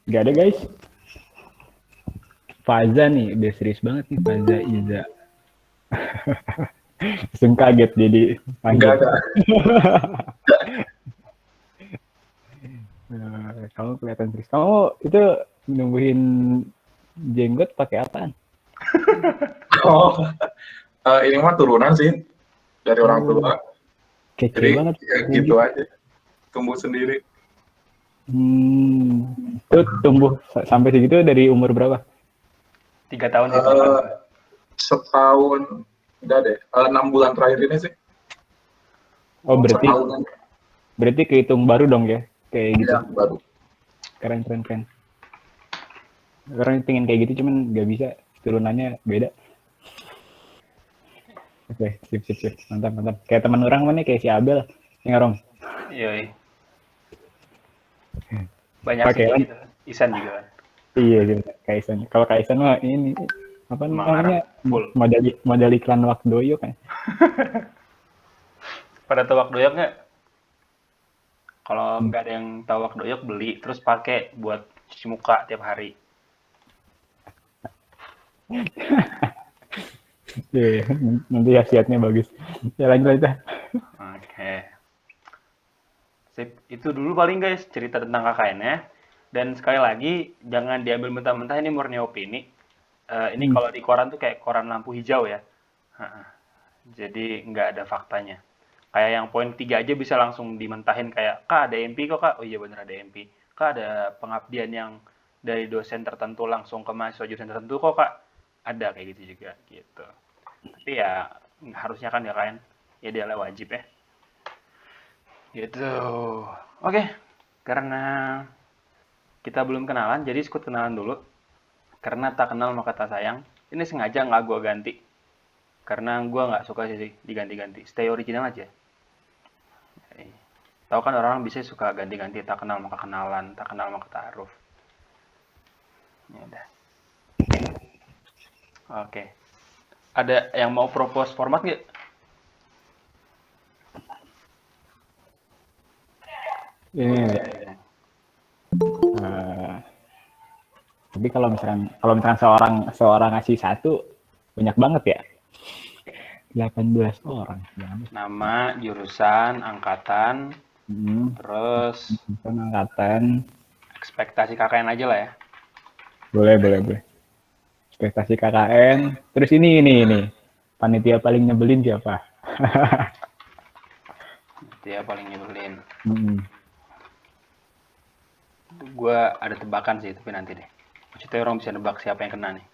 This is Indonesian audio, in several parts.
Gak ada guys. Faza nih, udah serius banget nih Faza Iza. Langsung kaget jadi panggil. Enggak. Kamu kelihatan serius. Kamu itu numbuhin jenggot pakai apaan? Oh, ini mah turunan sih dari orang Oh, tua. kece Jadi banget. ya gitu aja, tumbuh sendiri. Itu tumbuh sampai segitu dari umur berapa? 3 tahun sih. Eh, Setahun, enggak deh, 6 bulan terakhir ini sih. Oh, berarti Setahunan. berarti kehitung baru dong ya, kayak gitu. Ya, baru. Keren. Orang pengen kayak gitu cuman nggak bisa, turunannya beda. Oke, sip. Mantap. Kayak teman orang mana kayak si Abel, yang Rom. Iya. Banyak Pakai sih gitu. Isan juga kan. Iya, Kaisan. Kalau Kaisan mah ini apa namanya? Full. Modal iklan Wakdoyo kan. Pada tahu wak doyok nggak? Kalau nggak ada yang tahu wak doyok, beli terus pakai buat cuci muka tiap hari. Iya, nanti khasiatnya bagus. Ya lanjut aja. Oke. Sip. Itu dulu paling guys cerita tentang KKN-nya. Dan sekali lagi jangan diambil mentah-mentah, ini murni opini. Ini kalau di koran tuh kayak koran lampu hijau ya. Jadi nggak ada faktanya. Kayak yang poin 3 aja bisa langsung dimentahin kayak, Kak ada MP kok Kak? Oh iya bener ada MP. Kak ada pengabdian yang dari dosen tertentu langsung ke mahasiswa jurusan tertentu kok Kak? Ada kayak gitu juga gitu. Tapi ya harusnya kan ya kan, ya dia wajib ya. Gitu. Oke, karena kita belum kenalan, jadi ikut kenalan dulu. Karena tak kenal maka tak sayang. Ini sengaja nggak gue ganti. Karena gue nggak suka sih diganti-ganti. Stay original aja. Tahu kan orang bisa suka ganti-ganti, tak kenal maka kenalan, tak kenal maka ta'aruf. Ya udah. Oke. Ada yang mau propose format nggak? Ini. Tapi kalau misalkan seorang ngasih satu, banyak banget ya. 18 orang. Nama, jurusan, angkatan, terus Angkatan. ekspektasi KKN aja lah ya. Boleh. Ekspektasi KKN. Terus ini. Panitia paling nyebelin siapa? Dia paling nyebelin. Gue ada tebakan sih, tapi nanti deh. Maksudnya orang bisa nebak siapa yang kena nih.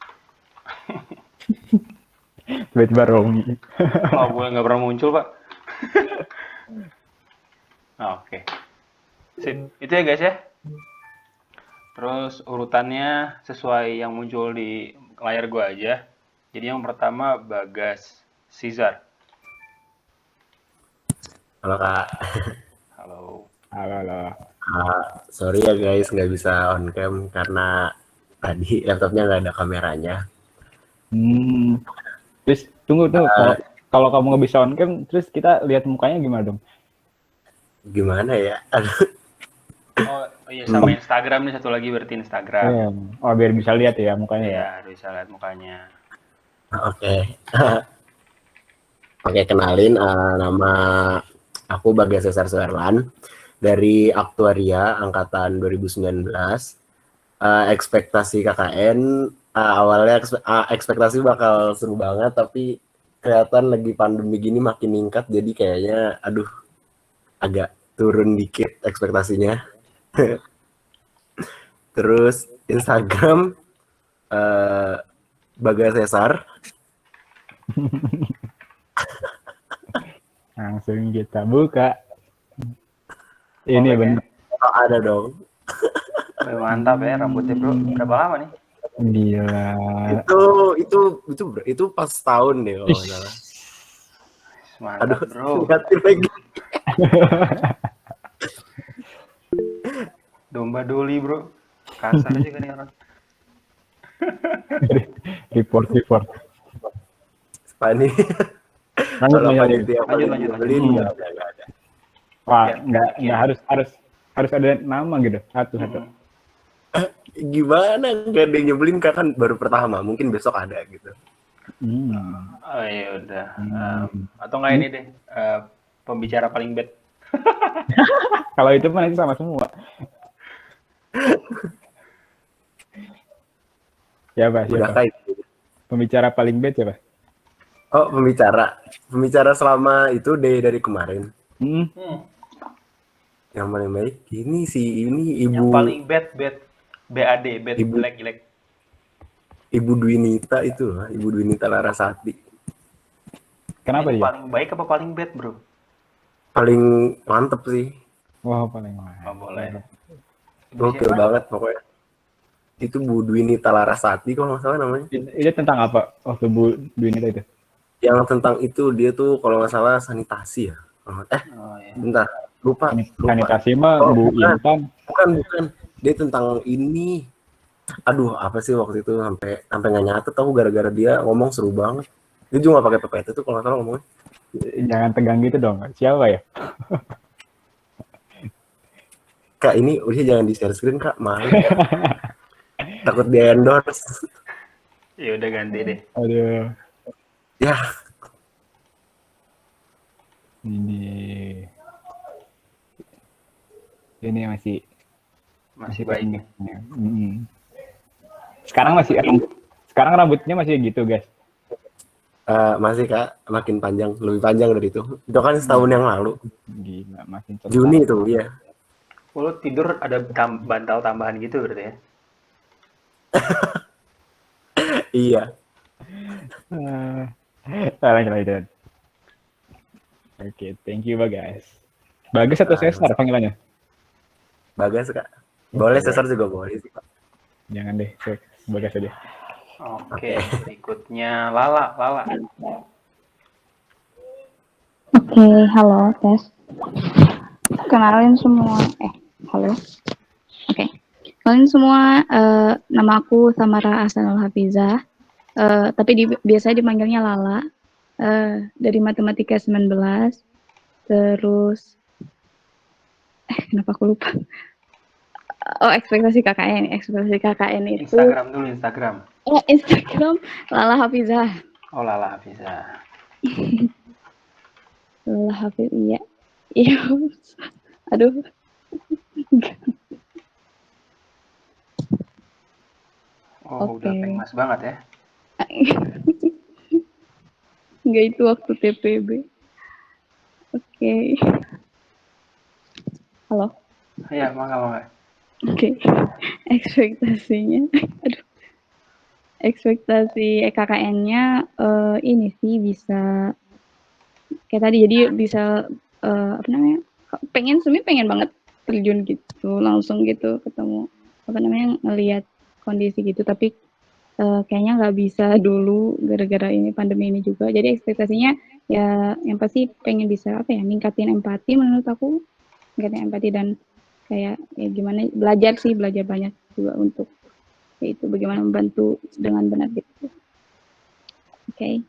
Tiba-tiba Romi. Oh, gue nggak pernah muncul, Pak. Oke. Sip. Itu ya, guys ya. Terus urutannya sesuai yang muncul di layar gue aja. Jadi yang pertama Bagas Caesar. Halo Kak. Halo. Sorry ya guys, nggak bisa on cam karena tadi laptopnya nggak ada kameranya. Terus tunggu tuh, kalau kamu nggak bisa on cam, terus kita lihat mukanya gimana dong? Gimana ya? Oh iya, sama Instagram nih, satu lagi berarti Instagram. Oh, biar bisa lihat ya mukanya ya. Iya, bisa lihat mukanya. Oke. Oke, kenalin nama aku Bagas Cesar Suherlan dari Aktuaria angkatan 2019. Ekspektasi KKN awalnya ekspektasi bakal seru banget, tapi kelihatan lagi pandemi gini makin meningkat, jadi kayaknya aduh agak turun dikit ekspektasinya. Terus Instagram Bagas Cesar. Langsung kita buka. Ini benar. Oh, ada dong. Mantap ya rambutnya bro. Berapa lama nih? Gila. Itu pas tahun deh kalau nggak salah. Mantap. Aduh, bro. Ingatin lagi. Domba doli bro. Kasar aja kan nih orang. report. Pani. Kalau panitia paling nyebelin nggak ada. Wah, nggak harus ada nama gitu, satu. Gimana nggak ada yang nyebelin Kak, kan baru pertama, mungkin besok ada gitu. Hmm. Oh ya udah. Hmm. Atau nggak ini deh, pembicara paling bad. Kalau itu mah nanti sama semua. Udah Siapa? kayak Pembicara paling bad siapa? oh pembicara selama itu dari kemarin Hmm. yang paling baik ini Yang ibu paling bad BAD, bad, ibu jelek. ibu Dwinita itu lah, ibu Dwinita Larasati Ini Kenapa tuh dia? paling baik apa paling bad, bro? paling mantep sih, Wah, paling Nggak boleh. mantap. Ibu gokil siapa? banget pokoknya. Itu Bu Dwinita Larasati kalau nggak salah namanya. Itu tentang apa waktu Bu Dwinita itu? Yang tentang itu dia tuh kalau nggak salah sanitasi ya. Oh ya. Bentar, lupa. Sanitasi mah Oh, Bu bukan. Intan. Bukan. Dia tentang ini. Aduh, apa sih waktu itu sampai nggak nyatet tahu gara-gara dia ngomong seru banget. Dia juga nggak pakai PPT tuh kalau nggak salah ngomongnya. Jangan tegang gitu dong. Siapa ya? Kak, ini udah jangan di share screen Kak, malu. Takut di endorse. Ya udah ganti deh. Aduh. Ya, Ini Masih baik nih. Mm. Sekarang rambutnya masih gitu, guys. masih Kak, makin panjang, lebih panjang dari itu. Itu kan setahun yang lalu. Gila, makin cepat. Juni itu, iya. Lu tidur ada bantal tambahan gitu berarti ya? Iya. Lanjut. Oke, thank you, guys. Bagus atau Cesar panggilannya? Bagas Kak. Boleh Cesar juga boleh sih Pak. Jangan deh, Bagas aja. Oke, berikutnya Lala. Oke, halo, tes. Kenalin semua. Halo. Oke. Kenalin semua, nama aku Samara Ahsanul Hafizah. Tapi biasanya dipanggilnya Lala. Dari Matematika 19. Terus kenapa aku lupa? Oh, ekspektasi KKN. Ekspektasi KKN itu Instagram. Oh, Instagram Lala Hafizah. Oh, Lala Hafiza. Lala Hafiz, iya. Iya. Aduh. Oh, udah Oke. famous banget ya. Enggak, itu waktu TPB. Oke. Halo. Iya, mangga. Oke. Ekspektasinya. Aduh. Ekspektasi KKN-nya ini sih bisa kayak tadi, jadi bisa apa namanya? Pengen banget terjun gitu, langsung gitu ketemu apa namanya? Ngelihat kondisi gitu, tapi kayaknya nggak bisa dulu gara-gara ini pandemi ini juga. Jadi ekspektasinya ya yang pasti pengen bisa apa ya, ningkatin empati menurut aku, ningkatin empati dan kayak ya gimana belajar banyak juga untuk itu bagaimana membantu dengan benar gitu. Oke.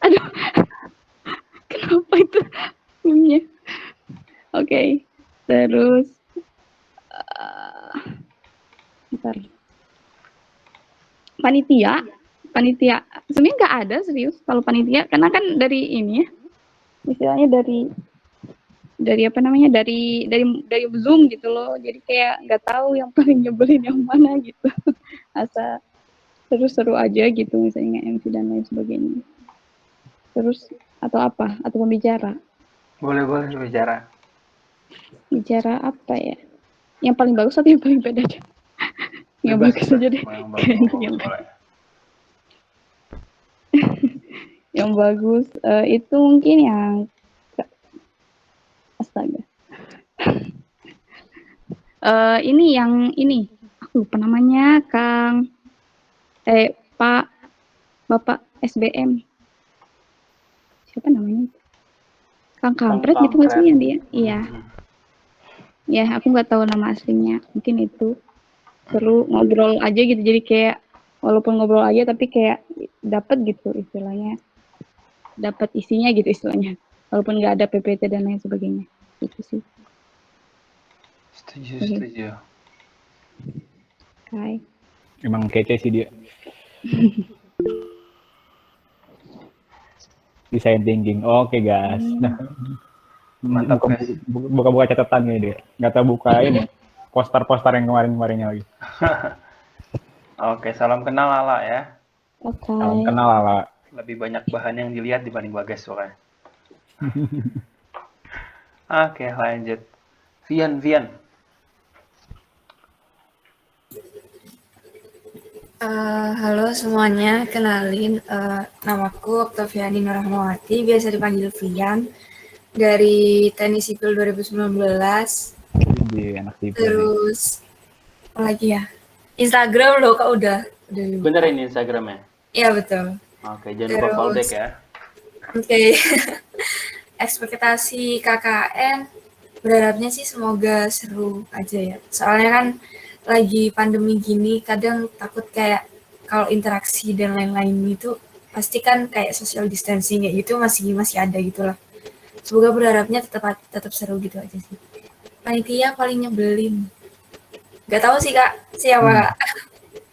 Aduh, kenapa itu filmnya? Oke. Terus bentar. Panitia sebenarnya nggak ada serius kalau panitia, karena kan dari ini ya, istilahnya dari apa namanya, dari Zoom gitu loh, jadi kayak nggak tahu yang paling nyebelin yang mana gitu. Asa seru-seru aja gitu, misalnya MC dan lain sebagainya. Terus atau apa, atau pembicara Boleh bicara. bicara apa ya, yang paling bagus atau yang paling beda aja? Yang bagus aja deh. Yang bagus, boleh. Yang bagus itu mungkin yang astaga. Ini aku lupa namanya, Pak Bapak SBM. Siapa namanya? Kang Kampret gitu nggak sih yang dia? Iya. Ya, aku nggak tahu nama aslinya. Mungkin itu seru ngobrol aja gitu. Jadi kayak walaupun ngobrol aja tapi kayak dapat gitu istilahnya. Dapat isinya gitu istilahnya. Walaupun nggak ada PPT dan lain sebagainya. Itu sih. Setuju. Hai. Emang kece sih dia. Design thinking. Oke, guys. Nah, Mantap, guys. buka catatan nih dia. Nggak tahu buka ini poster-poster yang kemarin-kemarinnya lagi. Oke, salam kenal Lala ya. Oke. Salam kenal Lala. Lebih banyak bahan yang dilihat dibanding Bagas soalnya. Oke, lanjut. Vian. Halo semuanya, kenalin namaku Oktaviani Nurahmawati, biasa dipanggil Vian, dari Teknik Sipil 2019. Di anak sipil nih. Terus apa lagi ya? Instagram loh, kak udah lupa. Bener ini Instagramnya? Iya betul. Oke, jangan lupa follow back ya. Oke. Ekspektasi KKN berharapnya sih semoga seru aja ya. Soalnya kan lagi pandemi gini, kadang takut kayak kalau interaksi dan lain-lain itu pasti kan kayak social distancing kayak gitu masih ada gitu lah. Semoga berharapnya tetap seru gitu aja sih. Panitia paling nyebelin. Gak tahu sih kak siapa kak.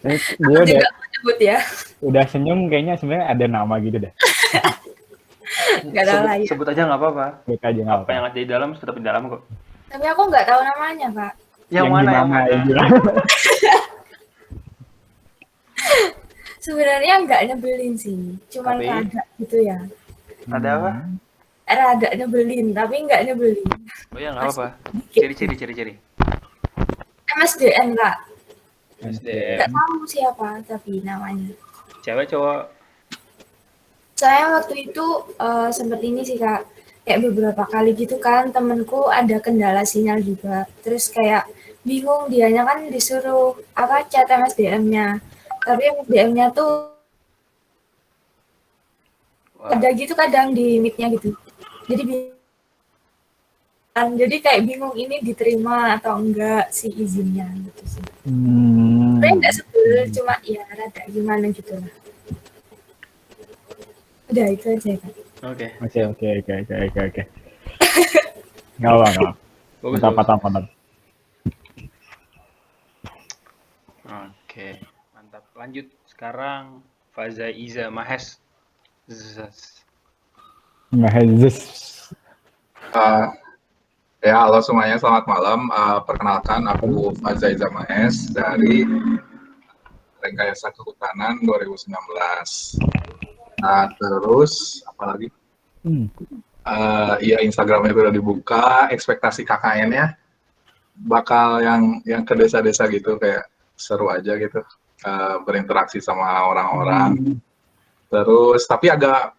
Dia Aku juga mau nyebut ya. udah senyum kayaknya sebenarnya ada nama gitu dah. Gak tahu lah ya. Sebut aja nggak apa-apa. Sebut aja nggak Apa yang ada di dalam tetap di dalam kok. Tapi aku nggak tahu namanya pak. Yang mana? Yang gimana? Sebenarnya nggak nyebelin sih, cuman Tapi? rada gitu ya. Ada apa? Rada nyebelin, tapi nggak nyebelin. Oh ya nggak apa-apa. Dikit. Ciri-ciri. MSDN kak, SDM. nggak tahu siapa tapi namanya. Cewek cowok. Saya waktu itu sempet ini sih kak, kayak beberapa kali gitu kan temenku ada kendala sinyal juga. Terus kayak bingung dianya kan disuruh apa chat MSDM-nya. Tapi MSDM-nya tuh Wah. ada gitu kadang di meet-nya gitu. Jadi kayak bingung ini diterima atau enggak si izinnya gitu sih. Sebenarnya enggak sebel, cuma ya rada gimana gitu lah. Udah itu aja kan. Oke. Oke. Nggak apa. Bagus. Mantap. Oke, mantap. Lanjut sekarang Faza Iza Mahes. Ya, halo semuanya, selamat malam. Perkenalkan, aku Faza Iza Mahes dari Rekayasa Kehutanan 2019. Nah, terus apa lagi? Ya, Instagramnya udah dibuka. Ekspektasi KKN-nya bakal yang ke desa-desa gitu, kayak seru aja gitu, berinteraksi sama orang-orang. Terus tapi agak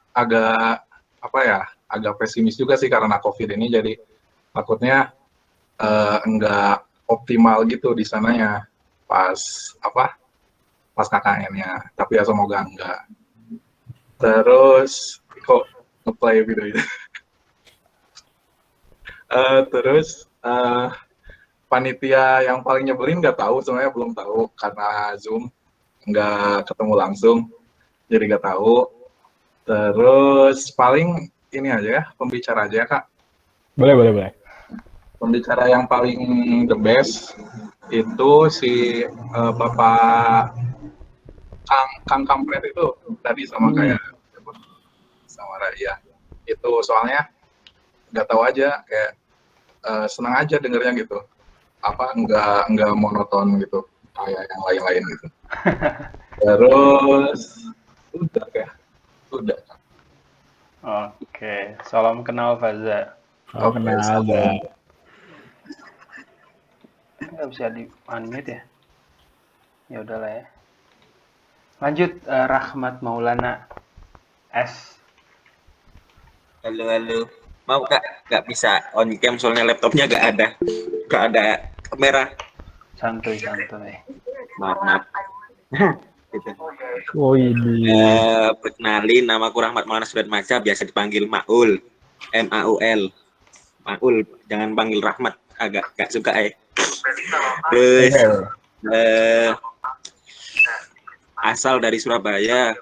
apa ya, agak pesimis juga sih karena COVID ini, jadi takutnya enggak optimal gitu di sananya pas KKN-nya. Tapi ya semoga enggak. Terus kok ngeplay video itu. Terus panitia yang paling nyebelin nggak tahu, sebenarnya belum tahu karena Zoom nggak ketemu langsung, jadi nggak tahu. Terus paling ini aja ya, pembicara aja ya kak. Boleh. Pembicara yang paling the best itu si Bapak Kang Kampret itu tadi sama kayak sama Raya. Itu soalnya nggak tahu aja, kayak senang aja dengernya gitu. Nggak monoton gitu kayak yang lain-lain gitu. Terus udah. Oke, salam kenal Faza. Kenal ada. Nggak bisa di unmute ya? Ya udahlah ya. Lanjut Rahmat Maulana S. Halo. Mau kak, nggak bisa on cam soalnya laptopnya nggak ada kamera. Santuy. Maaf. Gitu. Oh ini. Perkenalin, nama aku Rahmat Maulana Suratmaja, biasa dipanggil Maul, M-A-U-L. Maul, jangan panggil Rahmat, agak gak suka ya. Terus asal dari Surabaya.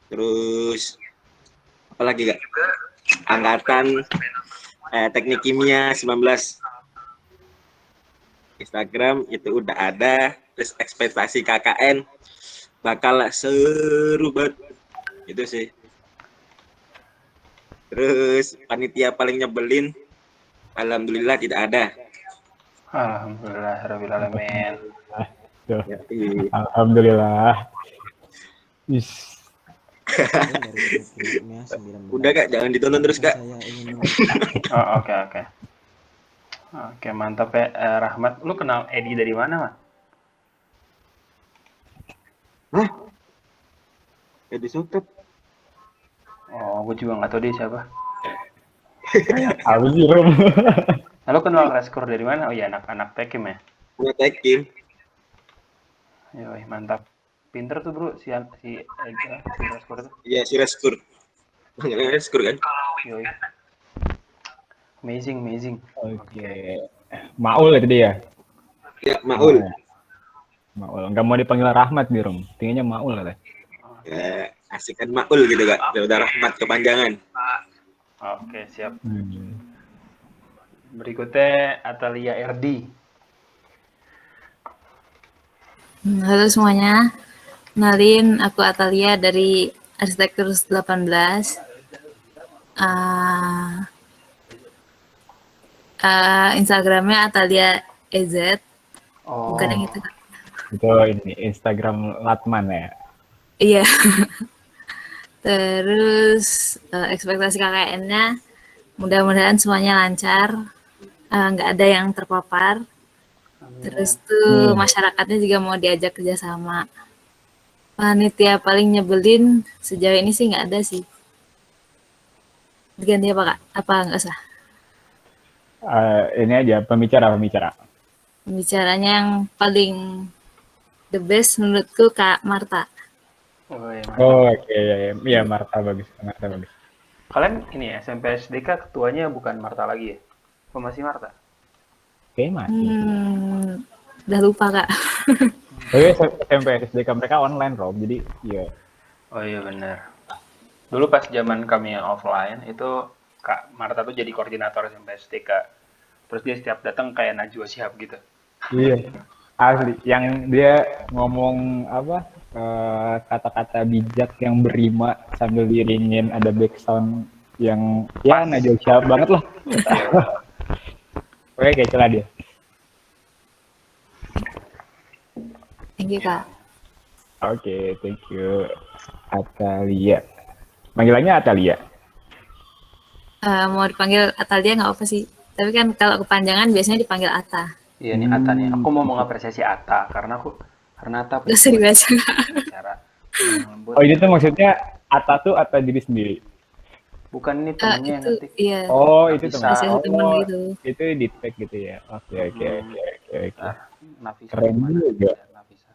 Terus apa lagi kak? Angkatan Teknik Kimia 19. Instagram itu udah ada, terus ekspektasi KKN bakal seru banget. Itu sih. Terus panitia paling nyebelin, alhamdulillah tidak ada. Alhamdulillah, rabbil alamin. Tuh. Ya, iya. Alhamdulillah. Is. Udah Kak, jangan ditonton terus Kak. Oh, oke. Oke, mantap ya. Rahmat, lu kenal Edi dari mana, Mas? Jadi sutep. Oh, gue juga nggak tahu dia siapa. Apa sih, Rom? Lalu kenal Reskor dari mana? Oh iya, anak-anak Tekim ya. Punya Tekim. Yoi, mantap. Pinter tuh bro, si Reskor tuh. Iya, si Reskur. Reskur kan? Yoi. Amazing. Oke. Maul itu dia. Ya, Maul. Maul. Nggak mau dipanggil Rahmat nih, Rom. Tingginya Maul katanya. Ya, asik kan Maul gitu Kak. Udah Rahmat kepanjangan. Oke, siap. Berikutnya Atalia Erdi. Halo semuanya, kenalin aku Atalia dari Arsitektur 18. Instagramnya Atalia EZ, Oh, bukan yang itu. Itu ini Instagram Latman ya. Iya. Terus ekspektasi KKN-nya mudah-mudahan semuanya lancar, nggak ada yang terpapar. Terus tuh masyarakatnya juga mau diajak kerjasama. Panitia paling nyebelin sejauh ini sih nggak ada sih. Diganti apa Kak? Apa nggak usah? Ini aja pembicara. Pembicaranya yang paling the best menurutku Kak Marta. Oke. Ya, Marta bagus. Kalian ini ya, SMP SDK ketuanya bukan Marta lagi ya? Apa masih Marta? Oke, masih. Udah lupa Kak. Tapi SMP SDK mereka online, Rom. Jadi, ya. Oh iya benar. Dulu pas zaman kami yang offline itu Kak Marta tuh jadi koordinator SMP SDK. Terus dia setiap datang kayak Najwa Shihab gitu. Iya. Asli. Yang dia ngomong apa? Kata-kata bijak yang berima sambil diiringin ada background yang ya Najwa Shihab banget lah. Oke, kayak celah dia. Thank you Kak. Oke, thank you. Atalia. Panggilannya Atalia. Mau dipanggil Atalia nggak apa sih? Tapi kan kalau kepanjangan biasanya dipanggil Ata. Iya nih Atta nih. Aku mau mengapresiasi Atta karena Atta Udah sering baca. cara lembut. Oh, ini tuh maksudnya Ata tuh Ata diri sendiri. Bukan ini temennya yang Itu ngetik. iya. Oh, itu Bisa. teman. Biasanya temen Oh, gitu. itu di tag gitu ya. Oke. Nafisa. Keren gimana? juga. Nafisa.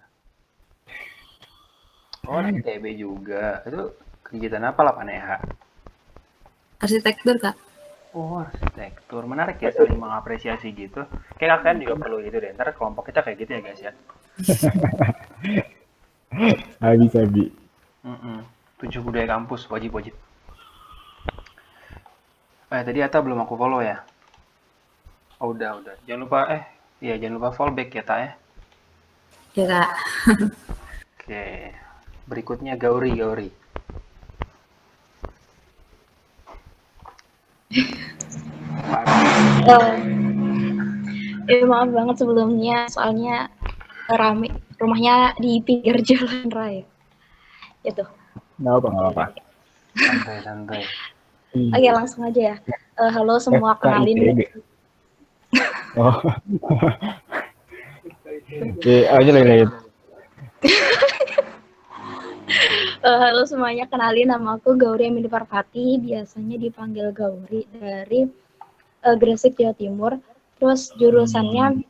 Oh, di TB juga. Itu kegiatan apa lah Paneha? Arsitektur Kak. Oh, arsitektur. Menarik ya saling mengapresiasi gitu. Kayak kalian juga perlu gitu deh. Ntar kelompok kita kayak gitu ya guys ya. Habis. 7 budaya kampus wajib. Tadi Atta belum aku follow ya. Oh, udah. Jangan lupa follow back ya, Ta ya. Ya Kak. Oke. Berikutnya Gauri. Maaf banget sebelumnya, soalnya rame. Rumahnya di pinggir jalan raya. Itu. Nggak apa. Santai. Oke, langsung aja ya. Halo semua, kenalin. Oh. Aja lain. Halo semuanya, kenalin nama aku Gauri Amini Parvati, biasanya dipanggil Gauri, dari Gresik, Jawa Timur. Terus jurusannya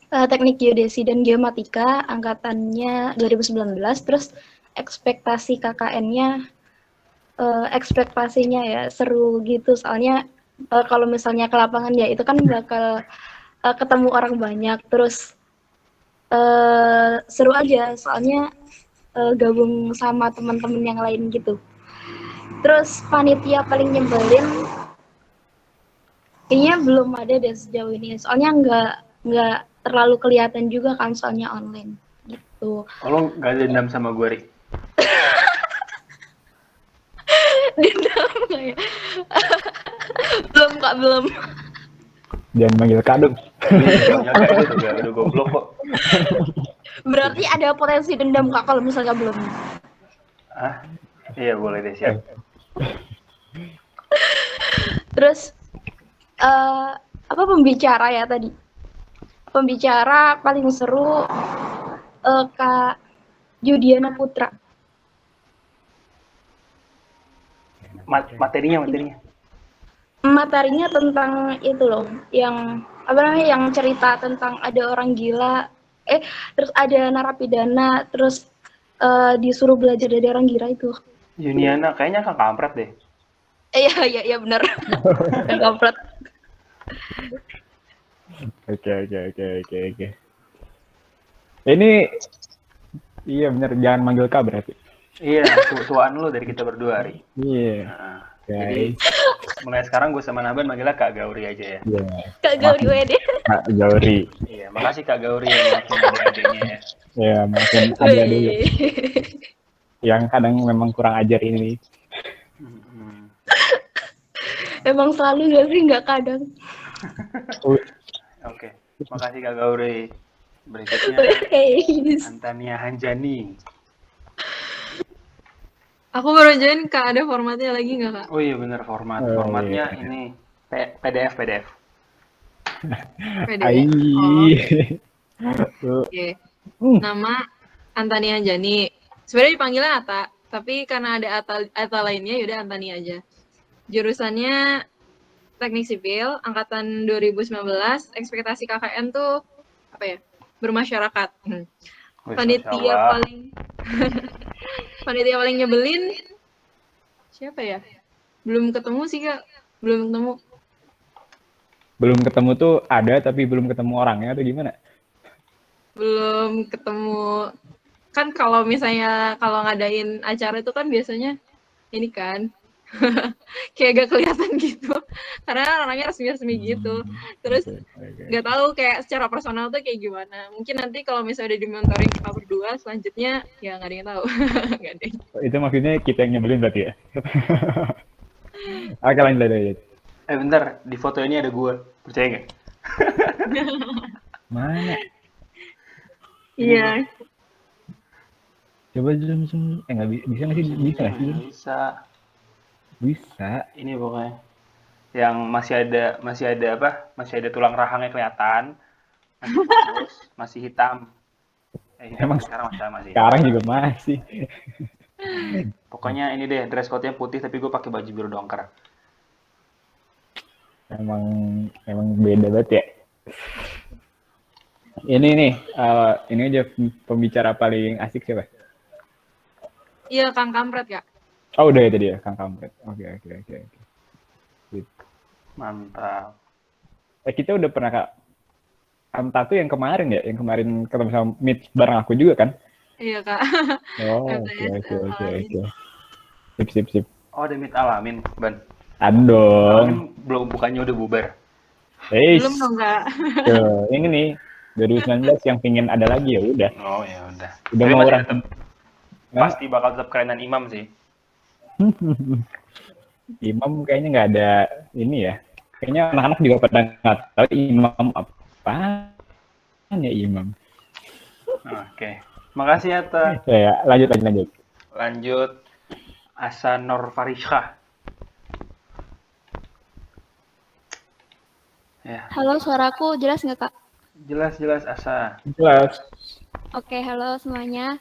Teknik Geodesi dan Geomatika, angkatannya 2019. Terus ekspektasi KKN-nya, ekspektasinya ya seru gitu, soalnya kalau misalnya ke lapangan ya itu kan bakal ketemu orang banyak, terus seru aja soalnya gabung sama teman-teman yang lain gitu. Terus panitia paling nyebelin kayaknya belum ada deh sejauh ini, soalnya terlalu kelihatan juga kan soalnya online gitu. Kalau nggak ada dendam sama gue, Ri. Dendam nggak ya? Belum Kak, belum. Jangan manggil kadung. Soalnya kayak itu udah goblok kok. Berarti ada potensi dendam Kak kalau misalnya belum. Ah, iya boleh deh, siap. Terus apa pembicara ya tadi? Pembicara paling seru Kak Judiana Putra. Materinya. Materinya tentang itu loh, yang apa namanya, yang cerita tentang ada orang gila, terus ada narapidana, terus disuruh belajar dari orang gila itu. Juniana, kayaknya Kang Kampret deh. Iya benar. Yang kampret. Oke. Ini iya bener, jangan manggil Kak berarti. Iya, tuaan lu dari kita berdua, Ri. Iya. Nah, Guys. jadi mulai sekarang gue sama Naban manggilnya Kak Gauri aja ya. Iya. Kak Gauri WD. Kak Gauri. Iya, makasih Kak Gauri yang maafin adik-adiknya ya. Ya, maafin ada dulu. Yang kadang memang kurang ajar ini. Emang selalu gak sih, nggak kadang. Oke, makasih Kak Gauri. Berikutnya Antania Hanjani. Aku baru join, Kak, ada formatnya lagi nggak, Kak? Oh iya bener, formatnya iya. ini PDF. PDF. Ai. Oke. Nama Antani Hanjani. Sebenarnya dipanggilnya Ata, tapi karena ada Ata lainnya yaudah Antani aja. Jurusannya Teknik Sipil, angkatan 2019, ekspektasi KKN tuh apa ya? Bermasyarakat. Panitia paling nyebelin siapa ya? Belum ketemu sih, Kak. Belum Belum ketemu tuh ada tapi belum ketemu orangnya atau gimana? Belum ketemu. Kan kalau misalnya ngadain acara itu kan biasanya ini kan kayak gak kelihatan gitu. Karena orangnya resmi-resmi gitu. Terus nggak tahu kayak secara personal tuh kayak gimana. Mungkin nanti kalau misalnya udah dimentoring kita berdua, selanjutnya ya nggak ada yang tahu. Nggak ada. Itu maksudnya kita yang nyebelin berarti ya? Oke, lanjut. Bentar, di foto ini ada gue. Percaya nggak? Mana? Iya. Coba zoom. Nggak bisa nggak sih? Bisa nggak sih? Bisa. Ini pokoknya. Yang masih ada tulang rahangnya kelihatan. Masih hitam. Emang sekarang masih. Sekarang juga masih. Pokoknya ini deh, dress code-nya putih tapi gue pakai baju biru dongker. Emang beda banget ya. Ini nih, ini aja pembicara paling asik siapa? Iya, Kang Kampret, Kak. Oh, udah ya tadi ya, Kang Kampret. Oke. Mantap. Kita udah pernah Kak Amta tuh yang kemarin ya, yang kemarin ketemu sama Meet bareng aku juga kan? Iya, Kak. Oh, oke. Sip. Oh, ada Meet Alamin, Ban. Ada dong. Alamin belum, bukannya udah bubar? Belum dong, Kak. Tuh, ini nih 2019 yang pingin ada lagi ya udah. Oh ya udah. Udah Tapi mau masih orang. tetap, pasti bakal tetap kerenan Imam sih. Imam kayaknya nggak ada ini ya. Kayaknya anak-anak juga pada nggak tahu Imam apa ya Imam. Oke. Makasih ya, Ta. Ya, lanjut. Lanjut. Asa Nur Farishah. Ya. Halo, suaraku jelas nggak, Kak? Jelas Asa. Jelas. Oke, halo semuanya.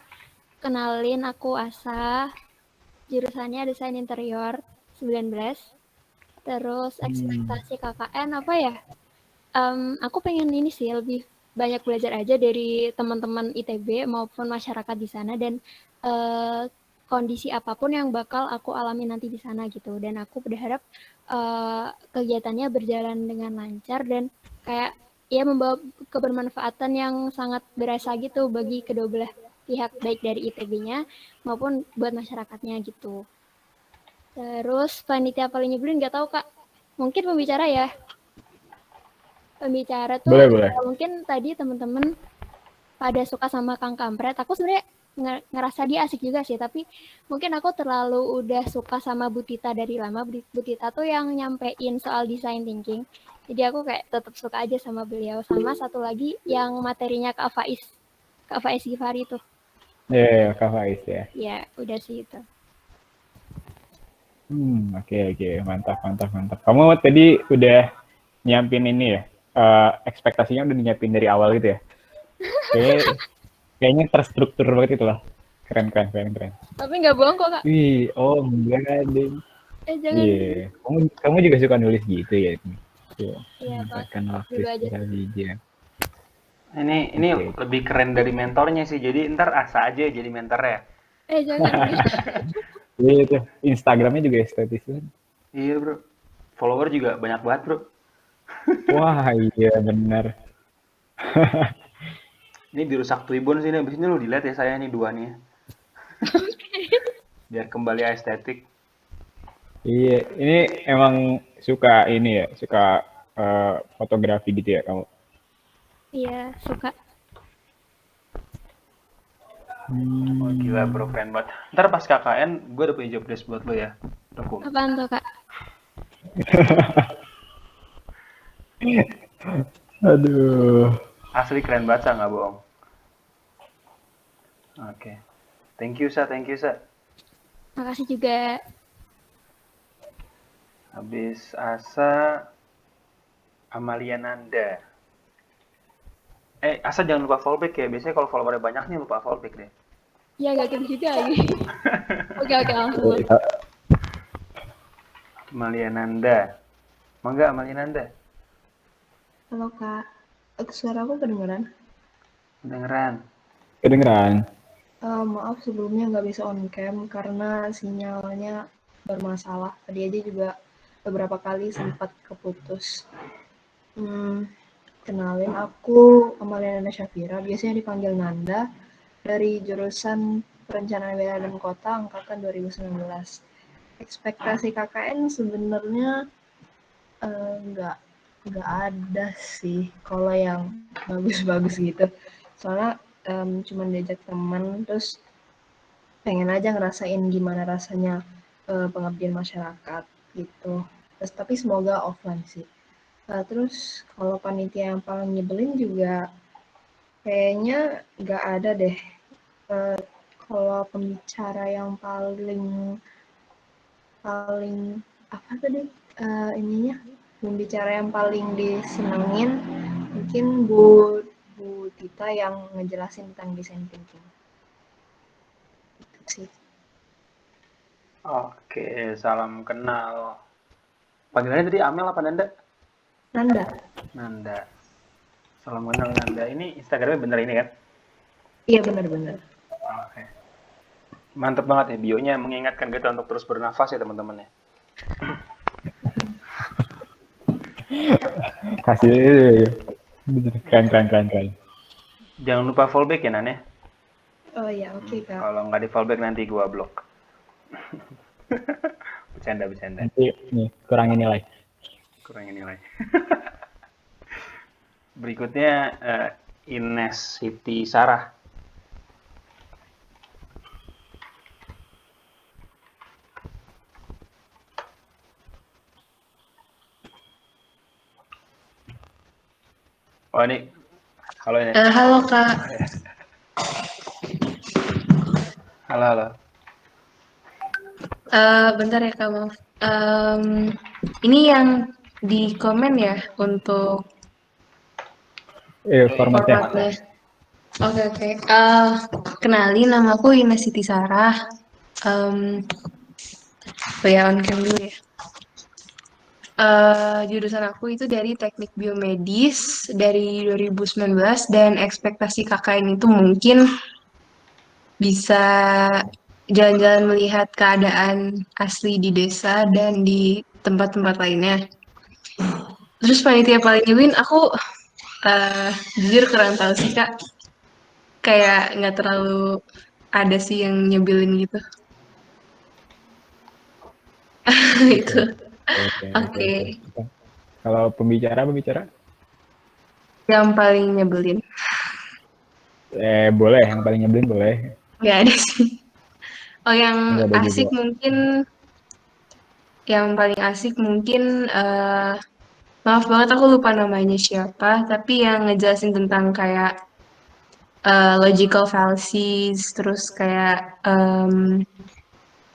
Kenalin, aku Asa. Jurusannya Desain Interior 19. Terus ekspektasi KKN apa ya? Aku pengen ini sih, lebih banyak belajar aja dari teman-teman ITB maupun masyarakat di sana, dan kondisi apapun yang bakal aku alami nanti di sana gitu. Dan aku berharap kegiatannya berjalan dengan lancar dan kayak ya membawa kebermanfaatan yang sangat berasa gitu bagi kedua belah pihak, baik dari ITB-nya maupun buat masyarakatnya gitu. Terus panitia paling nyebelin nggak tahu, Kak. Mungkin pembicara ya. pembicara tuh Boleh, boleh. mungkin tadi teman-teman pada suka sama Kang Kampret. Aku sebenarnya ngerasa dia asik juga sih, tapi mungkin aku terlalu udah suka sama Bu Tita dari lama. Bu Tita tuh yang nyampein soal design thinking. Jadi aku kayak tetap suka aja sama beliau. Sama satu lagi yang materinya Kak Faiz Gifari tuh. Iya, Kak Faiz ya. Ya, udah sih itu. Oke, mantap, mantap, mantap. Kamu tadi udah nyiapin ini ya, ekspektasinya udah nyiapin dari awal gitu ya? Kayaknya terstruktur banget itu lah. Keren. Tapi nggak bohong kok, Kak. Wih, oh enggak deh. Jangan. Iya, kamu juga suka nulis gitu ya? Iya, Pak. Menempatkan waktu Dulu aja. istirahat. Ini lebih keren dari mentornya sih. Jadi ntar Asa aja jadi mentornya. Jangan. Iya itu, Instagramnya juga estetis kan? Iya bro, follower juga banyak banget bro. Wah iya benar. Ini dirusak Tribun sih, abis ini lu dilihat ya saya nih dua nih. Biar kembali estetik. Iya, ini emang suka ini ya, suka fotografi gitu ya kamu? Iya, suka. Oh gila bro, keren banget. Ntar pas KKN, gue udah punya job desk buat lo ya. Dukung. Apaan tuh, Kak? Aduh. Asli keren banget, Sa, nggak bohong. Oke. Thank you, Sa. Makasih juga. Habis Asa, Amalia Nanda. Asa jangan lupa fallback ya. Biasanya kalau followernya banyak nih lupa fallback deh. Ya, gak gitu juga lagi. Oke, langsung. Amalia Nanda. Mangga Amalia Nanda. Halo Kak, suara aku kedengeran? Kedengeran. Maaf sebelumnya nggak bisa on cam karena sinyalnya bermasalah. Tadi aja juga beberapa kali sempat keputus. Kenalin, aku Amalia Nanda Syafira, biasanya dipanggil Nanda, dari jurusan Perencanaan Wilayah dan Kota angkatan 2019. Ekspektasi KKN sebenarnya nggak ada sih kalau yang bagus-bagus gitu. Soalnya cuman diajak teman, terus pengen aja ngerasain gimana rasanya pengabdian masyarakat gitu. Terus tapi semoga offline sih. Terus kalau panitia yang paling nyebelin juga kayaknya nggak ada deh. Kalau pembicara yang paling apa tadi ininya, pembicara yang paling disenengin mungkin Bu Tita yang ngejelasin tentang design thinking. Itu sih. Oke, salam kenal. Panggilannya tadi Amel apa Nanda? Nanda. Salam kenal Nanda. Ini Instagramnya bener ini kan? Iya benar-benar. Oke. Mantep banget ya, bionya mengingatkan kita untuk terus bernafas ya teman-teman ya. Kasih bener, keren. Jangan lupa fallback ya Nan ya. Oh ya, oke Kak. Kalau nggak di fallback nanti gua blok. Bercanda. Nanti nih kurangin nilai. Berikutnya Ines Siti Sarah. Oh ini, halo Ines. Halo Kak. Halo. Bentar ya Kak, maaf. Ini yang di komen ya untuk Formatnya. Oke. Kenalin, nama aku Ines Siti Sarah. On cam dulu ya. Jurusan aku itu dari Teknik Biomedis dari 2019 dan ekspektasi KKN itu mungkin bisa jalan-jalan melihat keadaan asli di desa dan di tempat-tempat lainnya. Terus panitia paling nyebelin aku jujur kurang tahu sih Kak. Kayak nggak terlalu ada sih yang nyebelin gitu. Itu. Oke. Kalau pembicara? Yang paling nyebelin. Boleh, yang paling nyebelin boleh. Nggak ada sih. Oh, yang Nggak ada asik juga. mungkin, yang paling asik mungkin, maaf banget aku lupa namanya siapa, tapi yang ngejelasin tentang kayak logical fallacies, terus kayak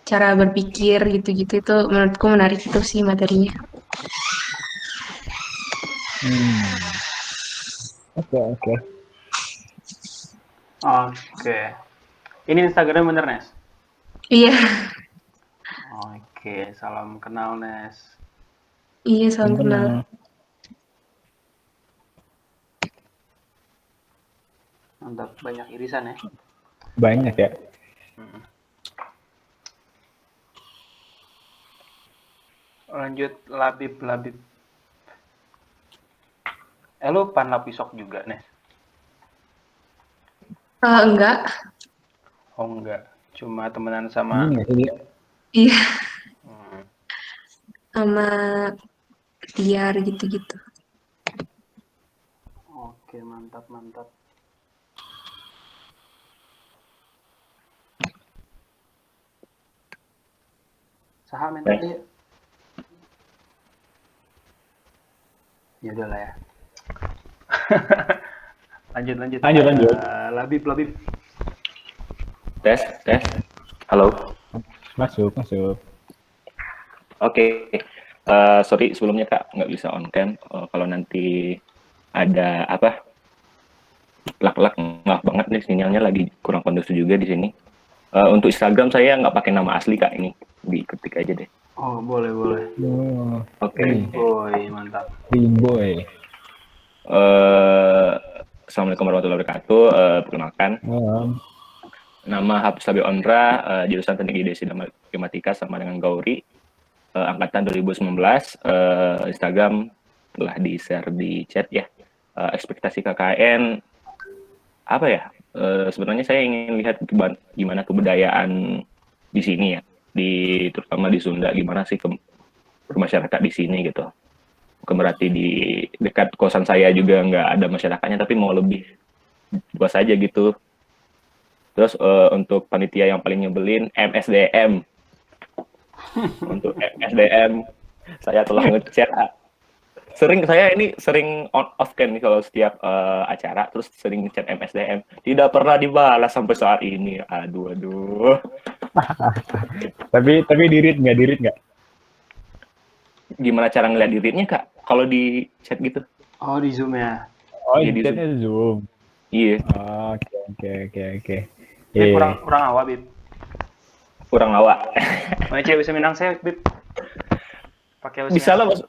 cara berpikir gitu-gitu itu menurutku menarik itu sih materinya. Oke. Oke. Ini Instagramnya bener, Nes? Iya, Oke, salam kenal, Nes. iya salam kenal. Mantap, banyak irisan ya. Banyak ya. Lanjut Labib. Lu pan lapisok juga, Nes? Enggak, Oh enggak, cuma temenan sama. iya Hmm. sama Tiar gitu-gitu. Oke, mantap. Saham yang tadi. Ya udahlah ya. Lanjut. Labib. Tes. Halo. Masuk. Oke. Sorry sebelumnya Kak, nggak bisa on cam. Kalau nanti ada apa? Lak, maaf banget nih sinyalnya lagi kurang kondusif juga di sini. Untuk Instagram saya nggak pakai nama asli Kak, ini diketik aja deh. Oh, boleh. Oke. Boy, mantap. Boy. Assalamualaikum warahmatullahi wabarakatuh. Perkenalkan. Nama Hafiz Labib Ondra, jurusan Teknik Geodesi dan Matematika sama dengan Gauri. Angkatan 2019. Instagram telah di-share di chat ya. Ekspektasi KKN apa ya? Sebenarnya saya ingin lihat gimana kebudayaan di sini ya, terutama di Sunda, gimana sih masyarakat di sini gitu. Bukan berarti di dekat kosan saya juga nggak ada masyarakatnya, tapi mau lebih luas aja gitu. Terus untuk panitia yang paling nyebelin MSDM. Untuk MSDM saya telah ngechat. Saya sering on off cam nih kalau setiap acara, terus sering chat MSDM, tidak pernah dibalas sampai saat ini. Aduh. tapi di-read nggak? Gimana cara ngeliat di readnya Kak? Kalau di chat gitu? Oh, di Zoom ya? Oh, di chatnya Zoom. Iya. Oke. Bib, kurang awak, Bib. Kurang awak. Mana cewek bisa Minang saya, Bib? Pakai bisa lah, Mas.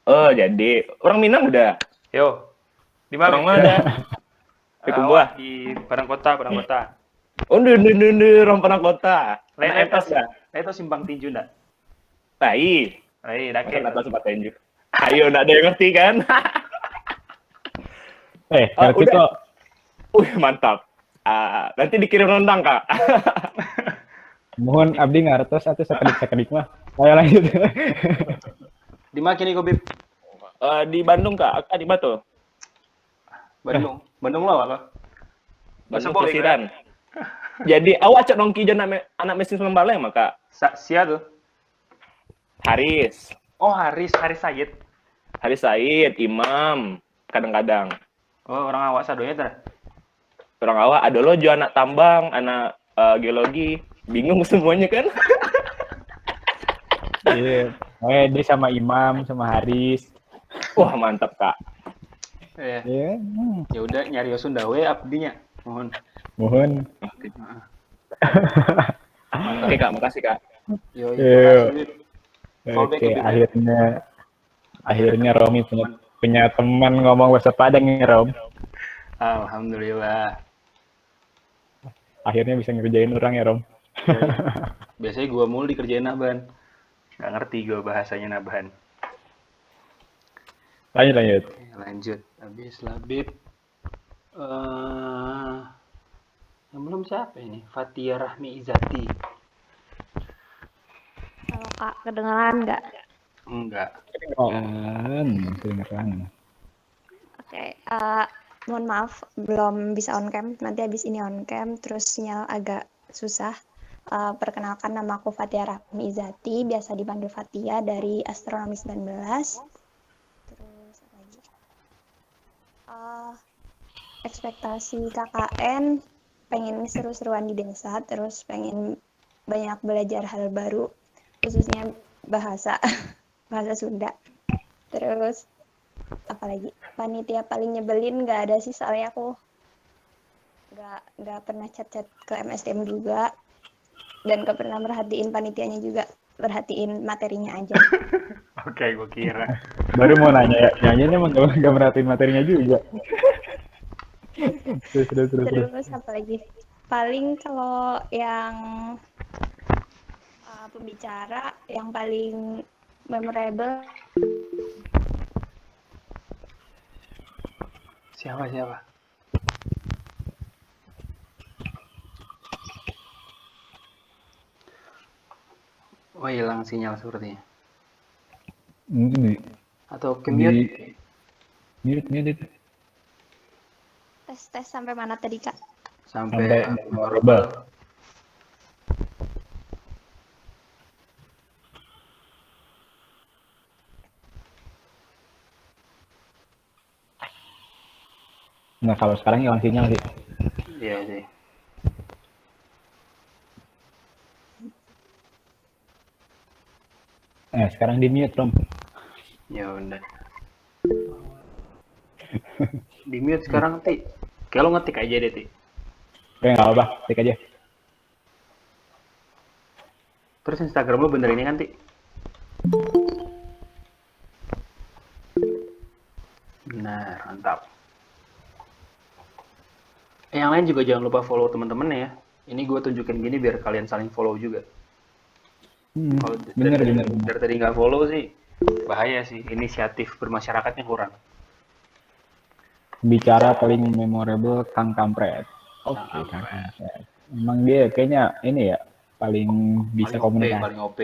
Oh, jadi orang Minang udah. Yo. Di mana? Orang mana? Di Kumbah. Di Padang Kota. Oh, orang Padang Kota. Itu Simpang Tinju enggak? Tai, daket. Masa Simpang Tinju. Ayo, enggak ada yang ngerti kan? Ngerti kok. Mantap. Nanti dikirim rendang, Kak. Mohon abdi ngartos atau sekedik mah. Ayo lanjut. Di mana kini kau, Bib? Di Bandung, Kak. Di Batu. Bandung lo apa? Bandung Pelesiran. Jadi awak cek nongki jan anak mesin Sembale mah Kak. Sia tuh. Haris. Oh, Haris Said. Haris Said, Imam kadang-kadang. Oh, orang awak sadonya tuh. Orang awak ada lo jo anak tambang, anak geologi. Bingung semuanya kan? Iya. Dia sama Imam, sama Haris. Wah, mantap, Kak. Iya. Ya udah nyari Sundawe abdinya. Mohon. Oke, Kak, makasih, Kak. Yo. Oke, akhirnya Romi punya teman ngomong bahasa Padang nih, Rom. Alhamdulillah. Akhirnya bisa ngerjain orang ya, Rom. Biasanya gua mulu dikerjain Naban. Nggak ngerti gue bahasanya Nabahan. Lanjut. Habis Labib. Yang belum siapa ini? Fatia Rahmi Izati. Halo Kak, kedengeran nggak? Enggak. Kedengeran. Oke, mohon maaf belum bisa on cam. Nanti habis ini on cam, terus sinyal agak susah. Perkenalkan, nama aku Fatia Rahmi Izati, biasa dipanggil Fatia dari Astronomi 19. Terus apa lagi? Ekspektasi KKN, pengen seru-seruan di desa, terus pengen banyak belajar hal baru, khususnya bahasa bahasa Sunda. Terus apalagi panitia paling nyebelin nggak ada sih, soalnya aku nggak pernah chat ke MSDM juga, dan nggak pernah merhatiin panitianya juga, perhatiin materinya aja. Oke, gue kira. Baru mau nanya ya, nyanyinya emang gak merhatiin materinya juga. Terus. Apa lagi? Paling kalau yang pembicara yang paling memorable. Siapa? Oh, hilang sinyal sepertinya. Atau ke mute? Mute. Tes sampai mana tadi, Kak? Sampai memorable. Nah, kalau sekarang hilang sinyal sih. Iya sih. Sekarang di mute, Rom. Ya udah. Di mute sekarang, Ti. Kayak lo ngetik aja deh, Ti. Nggak apa-apa, ketik aja. Terus Instagram lo bener ini kan, Ti? Benar, mantap. Yang lain juga jangan lupa follow teman-teman ya. Ini gue tunjukin gini biar kalian saling follow juga. Kalau Bener. dari tadi nggak follow sih, bahaya sih. Inisiatif bermasyarakatnya kurang. Bicara paling memorable Kang Kampret. Oke, Kang Kampret. Emang dia kayaknya ini ya, paling bisa komunikasi. Paling OP.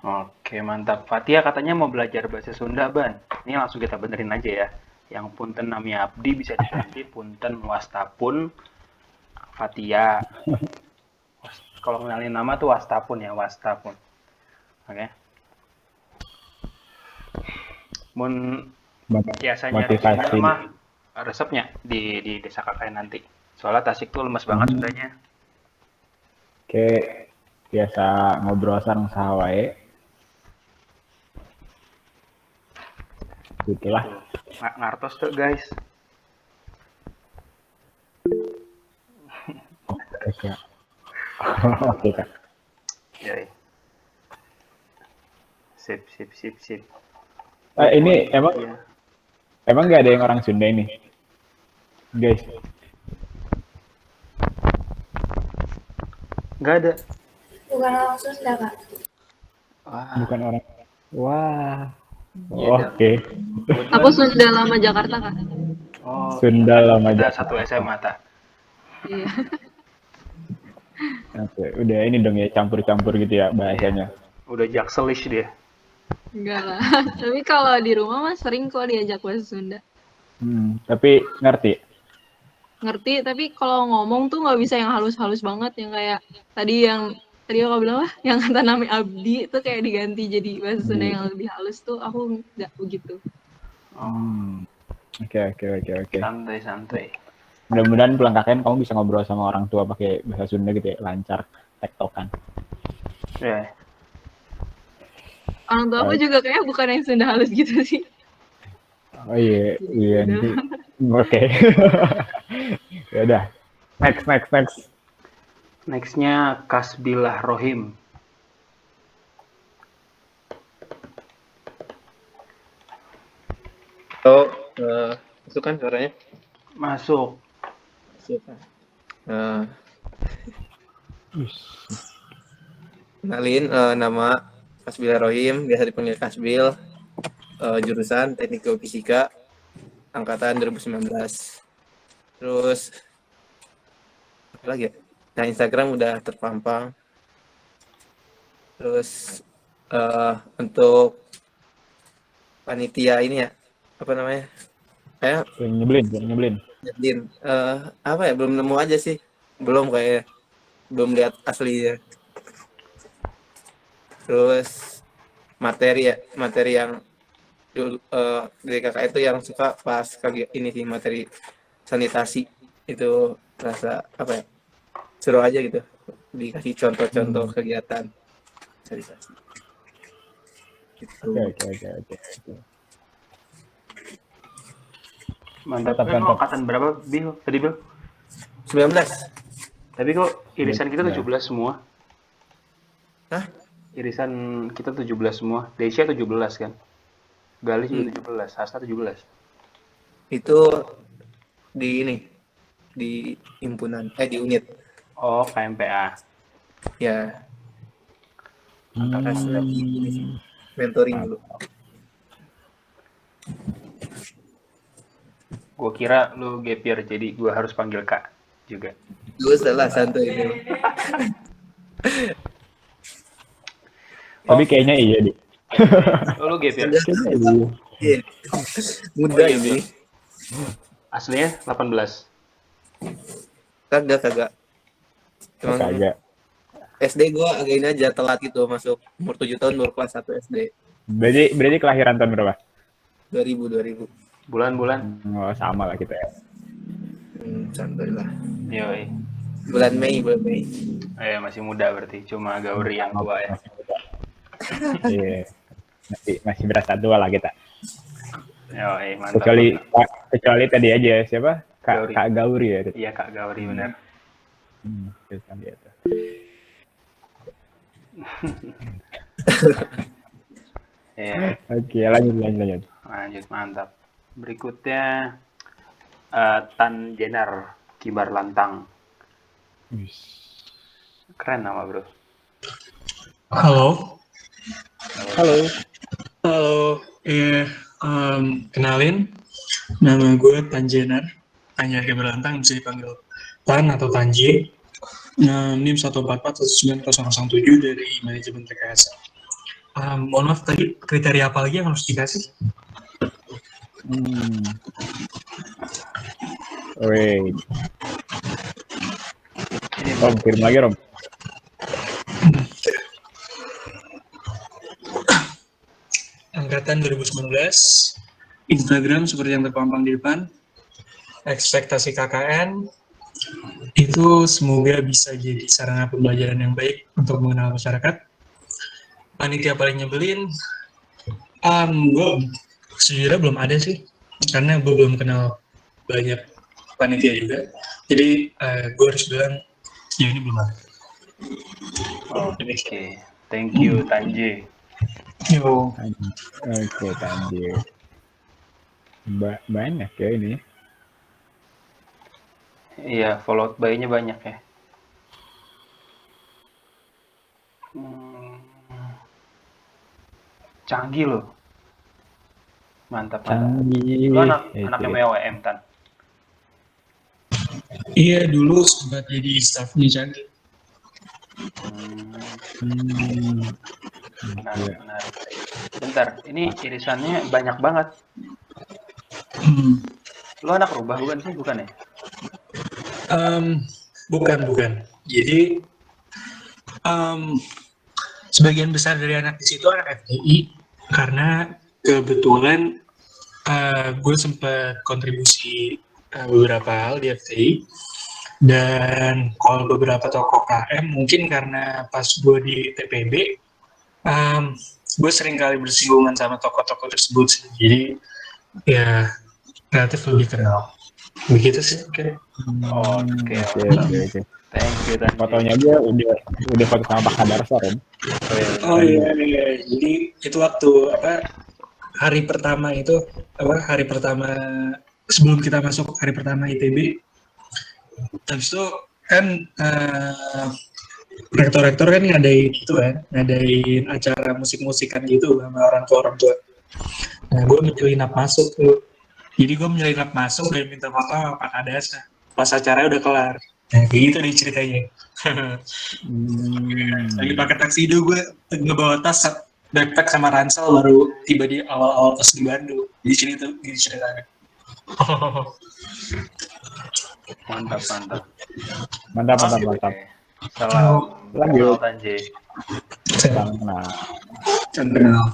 Oke, mantap. Fatia katanya mau belajar bahasa Sunda, Ban. Ini langsung kita benerin aja ya. Yang punten nami abdi bisa diganti punten wastapun Fatia. Kalau kenalin nama tuh wastapun ya, wastapun. Oke. Mun biasanya mah resepnya di desa KKN nanti. Soalnya Tasik tuh lemes banget Sundanya. Oke, biasa ngobrol sareng sahawae. Gitulah. Ngartos tuh guys. Oke, Kak. Ya. Sip. Ini emang nggak ada yang orang Sunda ini, guys? Nggak ada. Bukan orang Sunda, Kak. Bukan orang. Wah. Oke. Aku Sunda Lama Jakarta, Kak. Oh, Sunda Lama Jakarta. Jakarta. Satu SMA, tak? Iya. Oke, udah ini dong ya, campur-campur gitu ya bahasanya. Udah jakselish dia. Enggak lah. Tapi kalau di rumah mah sering kok diajak bahasa Sunda. Tapi ngerti? Ngerti, tapi kalau ngomong tuh nggak bisa yang halus-halus banget. Yang kayak tadi aku bilang lah, yang kata nami abdi itu kayak diganti jadi bahasa Sunda yang lebih halus tuh aku nggak begitu. Oke. Santai. Mudah-mudahan pulang KKN kamu bisa ngobrol sama orang tua pakai bahasa Sunda gitu ya, lancar, tektokan. Ya. Orang tua aku juga kayak bukan yang Sunda halus gitu sih. Oh iya nanti. Oke. Ya udah. Next. Nextnya Kasbilah Rohim. Masuk kan suaranya? Masuk. Kenalin, nama Kasbil Rohim, biasa dipanggil Kasbil, jurusan Teknik Geofisika, angkatan 2019. Terus, apa lagi ya? Nah, Instagram udah terpampang. Terus, untuk panitia ini ya, apa namanya? Kayak Nyebelin. apa ya? Belum nemu aja sih. Belum kayaknya. Belum lihat aslinya. Terus materi yang dulu dari kakak itu yang suka pas ini sih materi sanitasi itu rasa apa ya? Seru aja gitu. Dikasih contoh-contoh kegiatan sanitasi. Gitu. Oke. Mantap. Kan lo angkatan berapa, Bil? Tadi, Bil? 19. Tapi kok irisan kita 17 semua? Hah? Irisan kita 17 semua. Desya 17 kan? Galih juga 17, Hasta 17. Itu di himpunan, di unit. Oh, KMPA. Ya. Angkatan ini sih. Mentoring dulu. Gue kira lu gap year, jadi gue harus panggil Kak juga. Gue salah santai itu. Tapi kayaknya iya deh. Oh, lu gap year? Iya. Muda ini. Aslinya 18. Kagak. Emang Kagak. SD gue agak ini aja telat gitu masuk umur 7 tahun baru kelas 1 SD. Berarti kelahiran tahun berapa? 2000. Bulan-bulan? Oh, sama lah kita ya. Santai lah. Yoi. Bulan Mei. Masih muda berarti, cuma Gauri yang tua ya. Iya. Masih berasa tua lah kita. Yoi, mantap. Kecuali tadi aja siapa? Kak Gauri ya. Iya, Kak Gauri benar. Oke, lanjut. Lanjut, mantap. Berikutnya Tan Jenar Kibar Lantang. Keren nama, bro. Halo. Iya, kenalin, nama gue Tan Jenar Kibar Lantang, bisa dipanggil Tan atau Tanji. NIM 1441907 dari manajemen rekayasa. Mohon maaf, tadi kriteria apa lagi yang harus dikasih? Wait. Rom, kirim lagi, Rom. Angkatan 2019, Instagram seperti yang terpampang di depan. Ekspektasi KKN itu semoga bisa jadi sarana pembelajaran yang baik untuk mengenal masyarakat. Panitia paling nyebelin, gue sejujurnya belum ada sih, karena gue belum kenal banyak panitia juga. Jadi gue harus bilang sejauh ini belum ada. Oke, thank you Tanji. Yo. Oke, Tanji. Banyak ya ini. Iya, followed by-nya banyak ya. Canggih loh. Mantap. Canggih. Lu anaknya MWM, Tan? Iya, dulu sempat jadi staffnya Canggih. Menarik. Bentar, ini irisannya banyak banget. Lu anak rubah bukan sih? Bukan ya? Bukan. Jadi sebagian besar dari anak di situ anak FTI karena kebetulan gue sempat kontribusi beberapa hal di FTI, dan kalau beberapa tokoh KM mungkin karena pas gue di TPB gue sering kali bersinggungan sama tokoh-tokoh tersebut, jadi ya relatif lebih kenal. Begitu sih. Oke. Thank you, Tan. Fotonya aja udah foto sama Pak Kadarsa, kan? Oh iya. Jadi itu waktu hari pertama sebelum kita masuk hari pertama ITB. Habis itu kan rektor-rektor kan ngadain acara musik-musikan gitu sama orang tua. Nah, gue menyelinap masuk tuh. Jadi gue menyelinap masuk dan minta foto sama Pak Kadasa. Pas acaranya udah kelar. Nah, kayak gitu nih ceritanya. Lagi pakai taksido, gue ngebawa tas backpack sama ransel baru tiba di awal-awal pas di Bandung. Di sini tuh ceritanya. Mantap, mantap. Mantap. Salam Lanjut. kenal Tanjay. Salam kenal.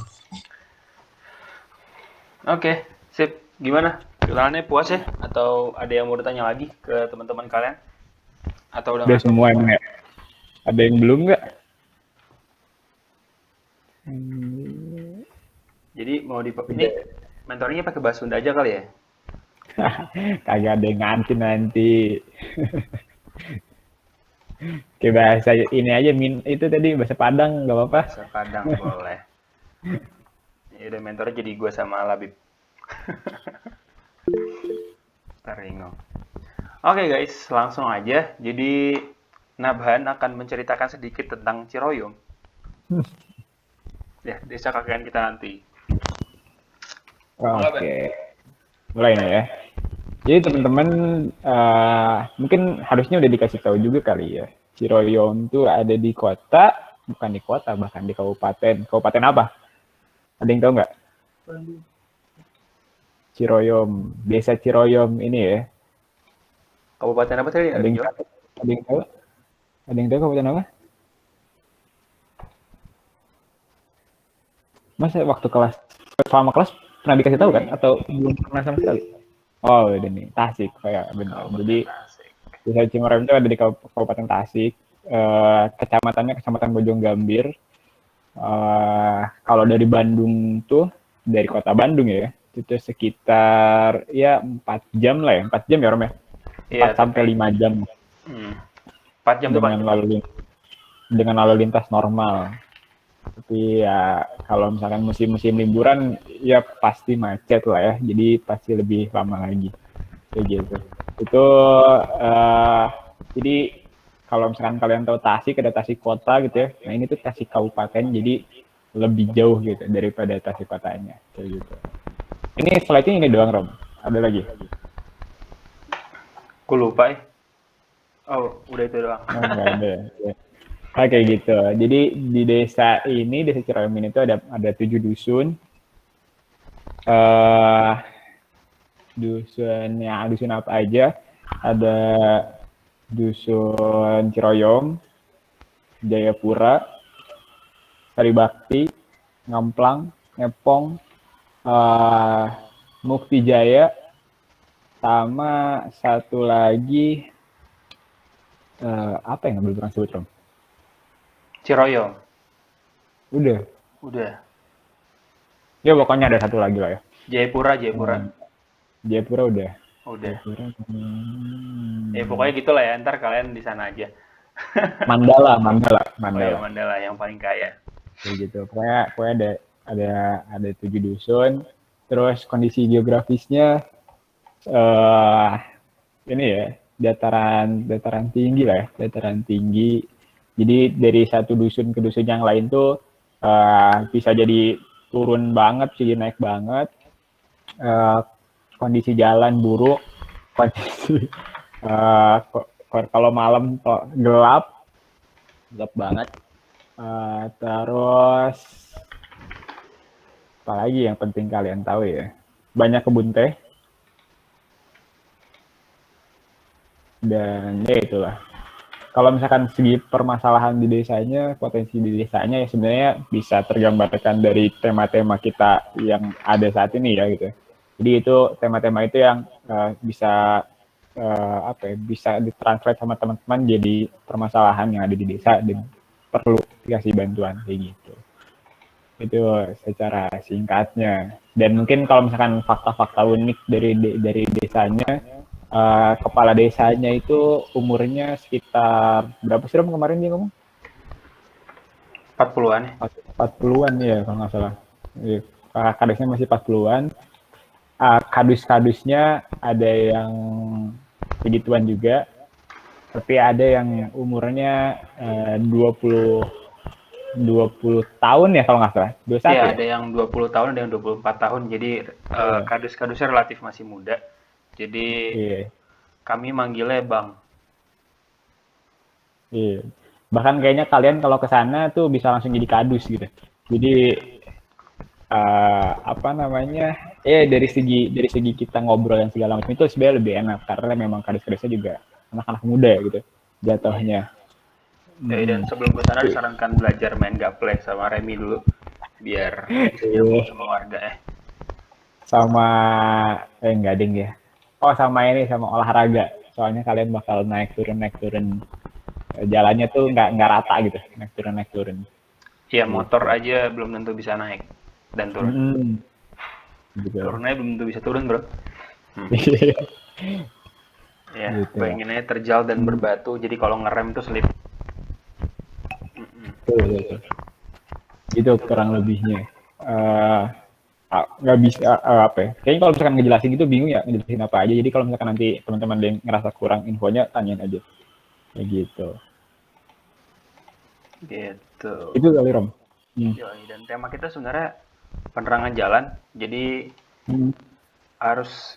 Oke, sip. Gimana? Kenalannya puas ya? Atau ada yang mau ditanya lagi ke teman-teman kalian? Atau udah Udah ngasih? semua emang ya? Ada yang belum nggak? Jadi mau ini mentoringnya pakai bahasa Sunda aja kali ya? Kagak ada yang nanti. Kayak bahasa ini aja, itu tadi bahasa Padang nggak apa-apa. Bahasa Padang boleh. Ya udah, mentornya jadi gue sama Labib. Taringo. Oke guys, langsung aja. Jadi Nabhan akan menceritakan sedikit tentang Ciroyom. Ya, desa KKN kita nanti. Oke. Mulai nih ya. Jadi teman-teman mungkin harusnya udah dikasih tahu juga kali ya. Ciroyom tuh ada di kota, bukan di kota, bahkan di kabupaten. Kabupaten apa? Ada yang tahu nggak? Ciroyom, desa Ciroyom ini ya. Kabupaten apa tadi? Ada yang tahu? Ada yang tahu kabupaten apa? Masa waktu selama kelas pernah dikasih tahu kan? Atau belum pernah sama sekali? Oh, udah nih, Tasik, kayak benar. Jadi desa Ciroyom itu ada di Kabupaten Tasik. Kecamatannya Kecamatan Bojonggambir. Kalau dari Bandung tuh, dari kota Bandung ya, itu sekitar ya 4 jam lah ya, 4 jam ya Rom ya? Iya, 4 sampai 5 jam. 4 jam tuh dengan lalu lintas normal. Tapi ya kalau misalkan musim-musim liburan ya pasti macet lah ya, jadi pasti lebih lama lagi kayak gitu. Itu jadi kalau misalkan kalian tahu Tasik, ada Tasik kota gitu ya, nah ini tuh Tasik kabupaten, jadi lebih jauh gitu daripada Tasik kotanya kayak gitu. Ini slide-nya ini doang Rom, ada lagi? Aku lupa ya. Oh, udah itu doang. Oh, nggak ada ya. Kayak gitu. Jadi di desa ini, desa Ciroyom ini tuh ada 7 dusun. Dusun apa aja? Ada dusun Ciroyom, Jayapura, Saribakti, Ngamplang, Ngepong, Mukti Jaya, sama satu lagi apa yang belum pernah sebut Rom? Ciroyom. Udah. Ya pokoknya ada satu lagi lah ya. Jayapura. Jayapura udah. Jayapura. Ya pokoknya gitulah ya, ntar kalian di sana aja. Mandala. Oh ya, Mandala yang paling kaya. Kayak gitu. Pokoknya ada 7 dusun. Terus kondisi geografisnya ini ya, dataran tinggi lah ya, dataran tinggi. Jadi dari satu dusun ke dusun yang lain tuh bisa jadi turun banget, bisa jadi naik banget. Kondisi jalan buruk, kondisi kalau malam gelap banget. Terus apalagi yang penting kalian tahu ya, banyak kebun teh. Dan ya itulah. Kalau misalkan segi permasalahan di desanya, potensi di desanya ya sebenarnya bisa tergambarkan dari tema-tema kita yang ada saat ini ya gitu. Jadi itu tema-tema itu yang bisa bisa ditranslate sama teman-teman jadi permasalahan yang ada di desa dan perlu dikasih bantuan kayak gitu. Itu secara singkatnya. Dan mungkin kalau misalkan fakta-fakta unik dari desanya, kepala desanya itu umurnya sekitar berapa sih Rom kemarin dia ngomong? 40-an ya? 40-an ya kalau nggak salah. Kadesnya masih 40-an. Kadus-kadusnya ada yang segituan juga, tapi ada yang umurnya 20 tahun ya kalau nggak salah. 21 Iya, ya? ada yang 20 tahun, ada yang 24 tahun. Jadi kadus-kadusnya relatif masih muda. Jadi kami manggilnya Bang. Iya. Bahkan kayaknya kalian kalau ke sana tuh bisa langsung jadi kadus gitu. Jadi apa namanya? Dari segi kita ngobrol dan segala macam itu sebenarnya lebih enak karena memang kadis-kadisnya juga anak-anak muda gitu jatuhnya. Dan sebelum ke sana disarankan belajar main gaple sama Remi dulu biar bisa nyambung sama warga Sama enggak ding ya. Oh sama ini sama olahraga. Soalnya kalian bakal naik turun. Jalannya tuh nggak rata gitu, naik turun. Iya, motor aja belum tentu bisa naik dan turun. Gitu. Turunnya belum tentu bisa turun, bro. Ya, Gitu. pengennya terjal dan berbatu, jadi kalau ngerem tuh slip. Betul. Itu kurang lebihnya. Nggak bisa apa ya? Kayaknya kalau misalkan ngejelasin gitu bingung ya ngejelasin apa aja. Jadi kalau misalkan nanti teman-teman ada yang ngerasa kurang infonya tanyain aja. Kayak gitu. Gitu. Itu kali Rom. Yoi, dan tema kita sebenarnya penerangan jalan. Jadi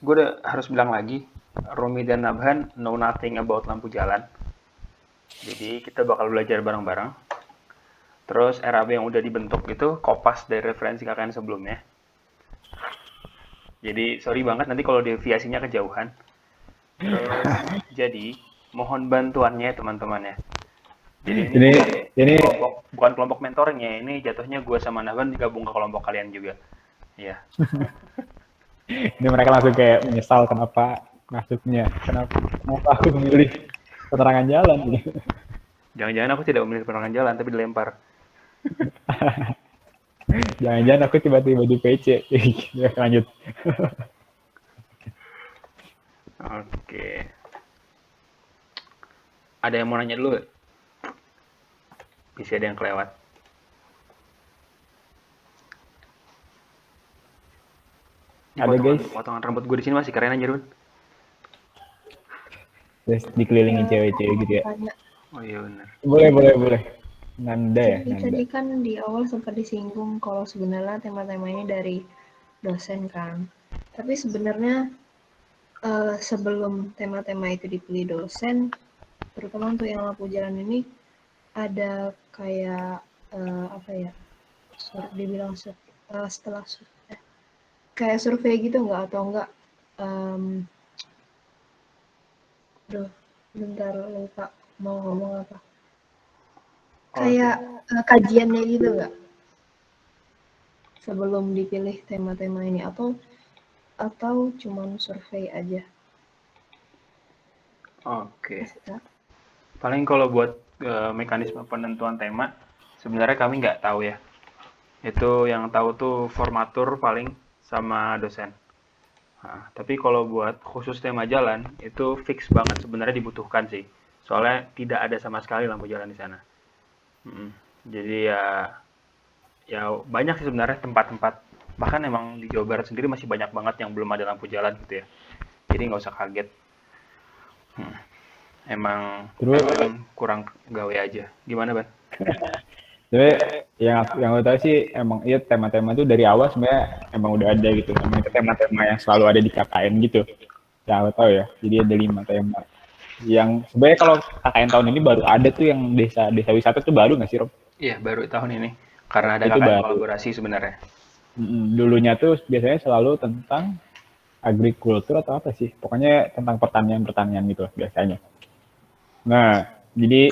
gue harus bilang lagi, Romi dan Nabhan know nothing about lampu jalan. Jadi kita bakal belajar bareng-bareng. Terus RAB yang udah dibentuk itu kopas dari referensi KKN sebelumnya. Jadi sorry banget nanti kalau deviasinya kejauhan. Terus jadi mohon bantuannya teman-teman ya. Jadi ini bukan kelompok mentoring ya, ini jatuhnya gue sama Nabhan digabung ke kelompok kalian juga. Iya. Ini mereka langsung kayak menyesal kenapa masuknya, kenapa aku memilih penerangan jalan. Jangan-jangan aku tidak memilih penerangan jalan tapi dilempar. Jangan-jangan aku tiba-tiba di PC. Ya lanjut. Oke. Ada yang mau nanya dulu? Bisa ada yang kelewat. Ada guys. Potongan rambut gue di sini masih keren aja, Run. Terus dikelilingin cewek-cewek gitu ya. Oh iya benar. Boleh. Nanda ya. Tadi kan di awal sempat disinggung kalau sebenarnya tema-tema ini dari dosen kan. Tapi sebenarnya sebelum tema-tema itu dipilih dosen, terutama untuk yang lampu jalan ini ada kayak apa ya? Dibilang setelah kayak survei gitu nggak atau enggak? Bentar lupa mau ngomong apa? Kayak kajiannya gitu nggak? Sebelum dipilih tema-tema ini atau cuman survei aja? Oke. Paling kalau buat mekanisme penentuan tema, sebenarnya kami nggak tahu ya. Itu yang tahu tuh formatur paling sama dosen. Nah, tapi kalau buat khusus tema jalan, itu fix banget sebenarnya dibutuhkan sih. Soalnya tidak ada sama sekali lampu jalan di sana. Jadi ya banyak sih sebenarnya tempat-tempat. Bahkan emang di Jawa Barat sendiri masih banyak banget yang belum ada lampu jalan gitu ya. Jadi nggak usah kaget. Emang kurang gawe aja. Gimana, Ban? Tapi yang gue tahu sih emang iya tema-tema itu dari awal sebenarnya emang udah ada gitu. Emang itu tema-tema yang selalu ada di KKN gitu. Yang aku tahu ya. Jadi ada 5 tema. Yang sebenarnya kalau KKN tahun ini baru ada tuh yang desa wisata tuh baru nggak sih, Rob? Iya, baru tahun ini. Karena ada itu KKN baru. kolaborasi sebenarnya. Dulunya tuh biasanya selalu tentang agrikultur atau apa sih? Pokoknya tentang pertanian gitu biasanya. Nah, jadi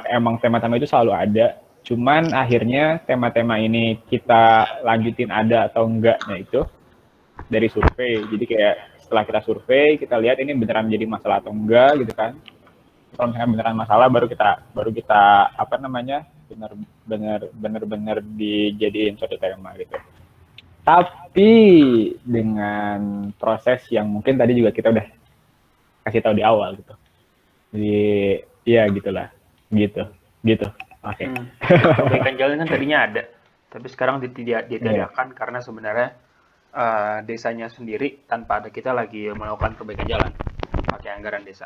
emang tema-tema itu selalu ada. Cuman akhirnya tema-tema ini kita lanjutin ada atau enggaknya itu dari survei. Jadi kayak setelah kita survei, kita lihat ini beneran menjadi masalah atau enggak gitu kan. Kalau misalnya beneran masalah baru kita apa namanya? benar-benar dijadiin suatu tema gitu. Tapi dengan proses yang mungkin tadi juga kita udah kasih tahu di awal gitu. Jadi ya gitulah. Gitu. Oke. Perbaikan jalan kan tadinya ada, tapi sekarang ditiadakan karena sebenarnya desanya sendiri tanpa ada kita lagi melakukan perbaikan jalan pakai anggaran desa.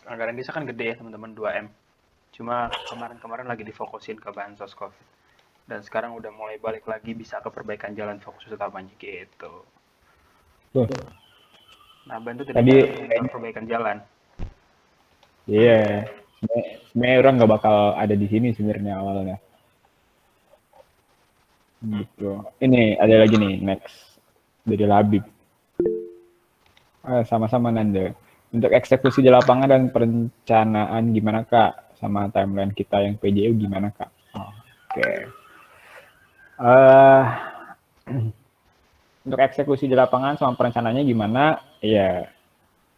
Anggaran desa kan gede ya teman-teman, 2M. Cuma kemarin lagi difokusin ke bansos COVID. Dan sekarang udah mulai balik lagi bisa ke perbaikan jalan fokus utamanya gitu. Nah, bantu tadi perbaikan jalan. Iya. Sebenarnya orang nggak bakal ada di sini sebenarnya awalnya. Gitu. Ini ada lagi nih next dari Labib. Sama-sama Nanda. Untuk eksekusi di lapangan dan perencanaan gimana Kak? Sama timeline kita yang PJU gimana Kak? Oke. Untuk eksekusi di lapangan sama perencanaannya gimana? Ya,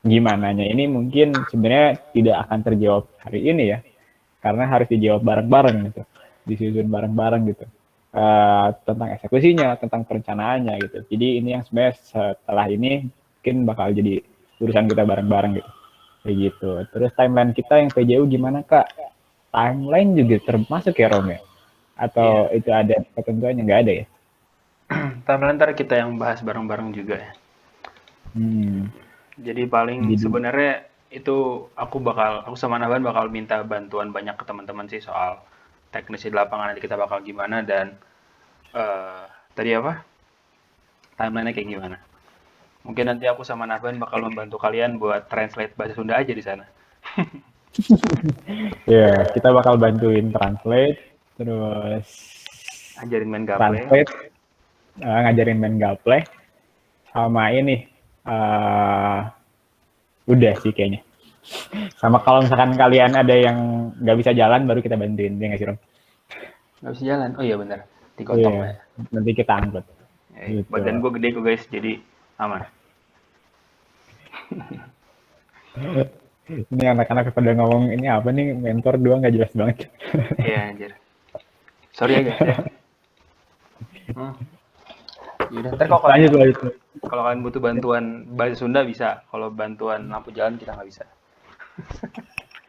gimananya ini mungkin sebenarnya tidak akan terjawab hari ini ya. Karena harus dijawab bareng-bareng gitu. Disusun bareng-bareng gitu. Tentang eksekusinya, tentang perencanaannya gitu. Jadi ini yang sebenarnya setelah ini mungkin bakal jadi urusan kita bareng-bareng gitu. Kayak gitu. Terus timeline kita yang PJU gimana Kak? Timeline juga termasuk ya Rom ya? Atau itu ada ketentuannya? Nggak ada ya? Timeline ntar kita yang bahas bareng-bareng juga ya. Jadi paling sebenarnya itu aku sama Naban bakal minta bantuan banyak ke teman-teman sih soal teknis di lapangan nanti kita bakal gimana dan tadi apa? Timeline-nya kayak gimana? Mungkin nanti aku sama Naban bakal membantu kalian buat translate bahasa Sunda aja di sana. Ya, kita bakal bantuin translate, terus ajarin main gaple. Ngajarin main gaple, sama ini udah sih kayaknya. Sama kalau misalkan kalian ada yang nggak bisa jalan, baru kita bantuin, ya nggak sih Rom? Nggak bisa jalan? Oh iya benar, digotong ya. Nanti kita angkut. Gitu. Badan gue gede kok guys, jadi aman. Ini anak-anak pada ngomong ini apa nih, mentor dua nggak jelas banget. Iya anjir. Sorry ya guys ya. Yaudah, ntar kalau kalian butuh bantuan bahasa Sunda bisa, kalau bantuan lampu jalan kita nggak bisa.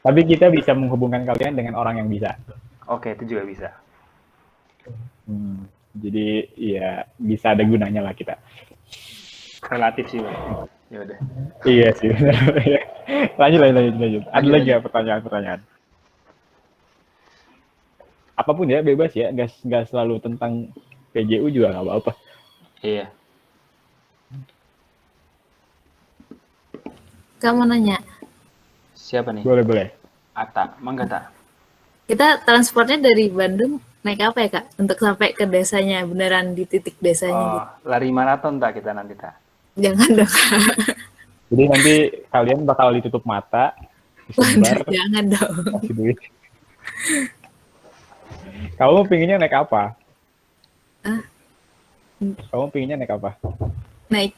Tapi kita bisa menghubungkan kalian dengan orang yang bisa. Oke, itu juga bisa. Jadi ya bisa ada gunanya lah kita. Relatif sih, Bang. Ya udah. Iya sih. Lanjut. Ada lagi ya pertanyaan. Apapun ya bebas ya, nggak selalu tentang PJU juga nggak apa-apa. Iya. Kamu nanya. Siapa nih? Boleh. Ata, Mangga Ta. Kita transportnya dari Bandung naik apa ya Kak? Untuk sampai ke desanya, beneran di titik desanya gitu. Lari maraton tak kita nanti tak? Jangan dong. Jadi nanti kalian bakal ditutup mata, disebar. Jangan dong. Kasih duit. Kamu pinginnya naik apa? Kamu pinginnya naik apa? Naik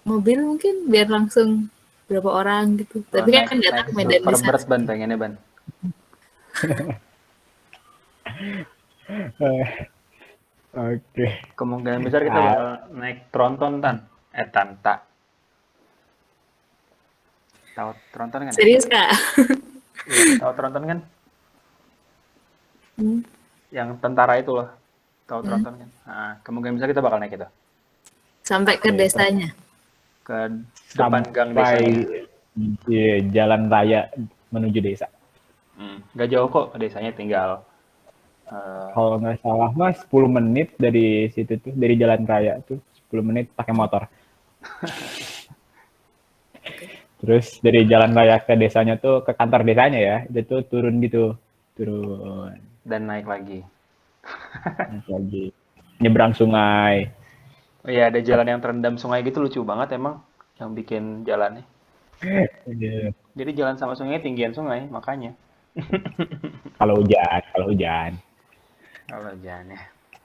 mobil mungkin biar langsung berapa orang gitu. Tapi kan datang Medan bisa. Berat Ban pengennya Ban. Oke. Kemungkinan besar kita bakal naik tronton tak. Tahu tronton kan? Serius Kak? Iya, tahu tronton kan? Yang tentara itu loh. Tahu tronton kan? Nah, kemungkinan besar kita bakal naik itu. Sampai ke desanya. Ke depan gang desanya. Iya, jalan raya menuju desa. Gak jauh kok desanya, tinggal kalau nggak salah mas 10 menit dari situ tuh, dari jalan raya tuh 10 menit pakai motor. Terus dari jalan raya ke desanya tuh, ke kantor desanya ya, itu tuh turun. Dan naik lagi. Nyebrang sungai. Oh iya, ada jalan yang terendam sungai gitu, lucu banget emang yang bikin jalannya. Jadi jalan sama sungai tinggian sungai, makanya. Kalau hujan. Kalau hujan ya.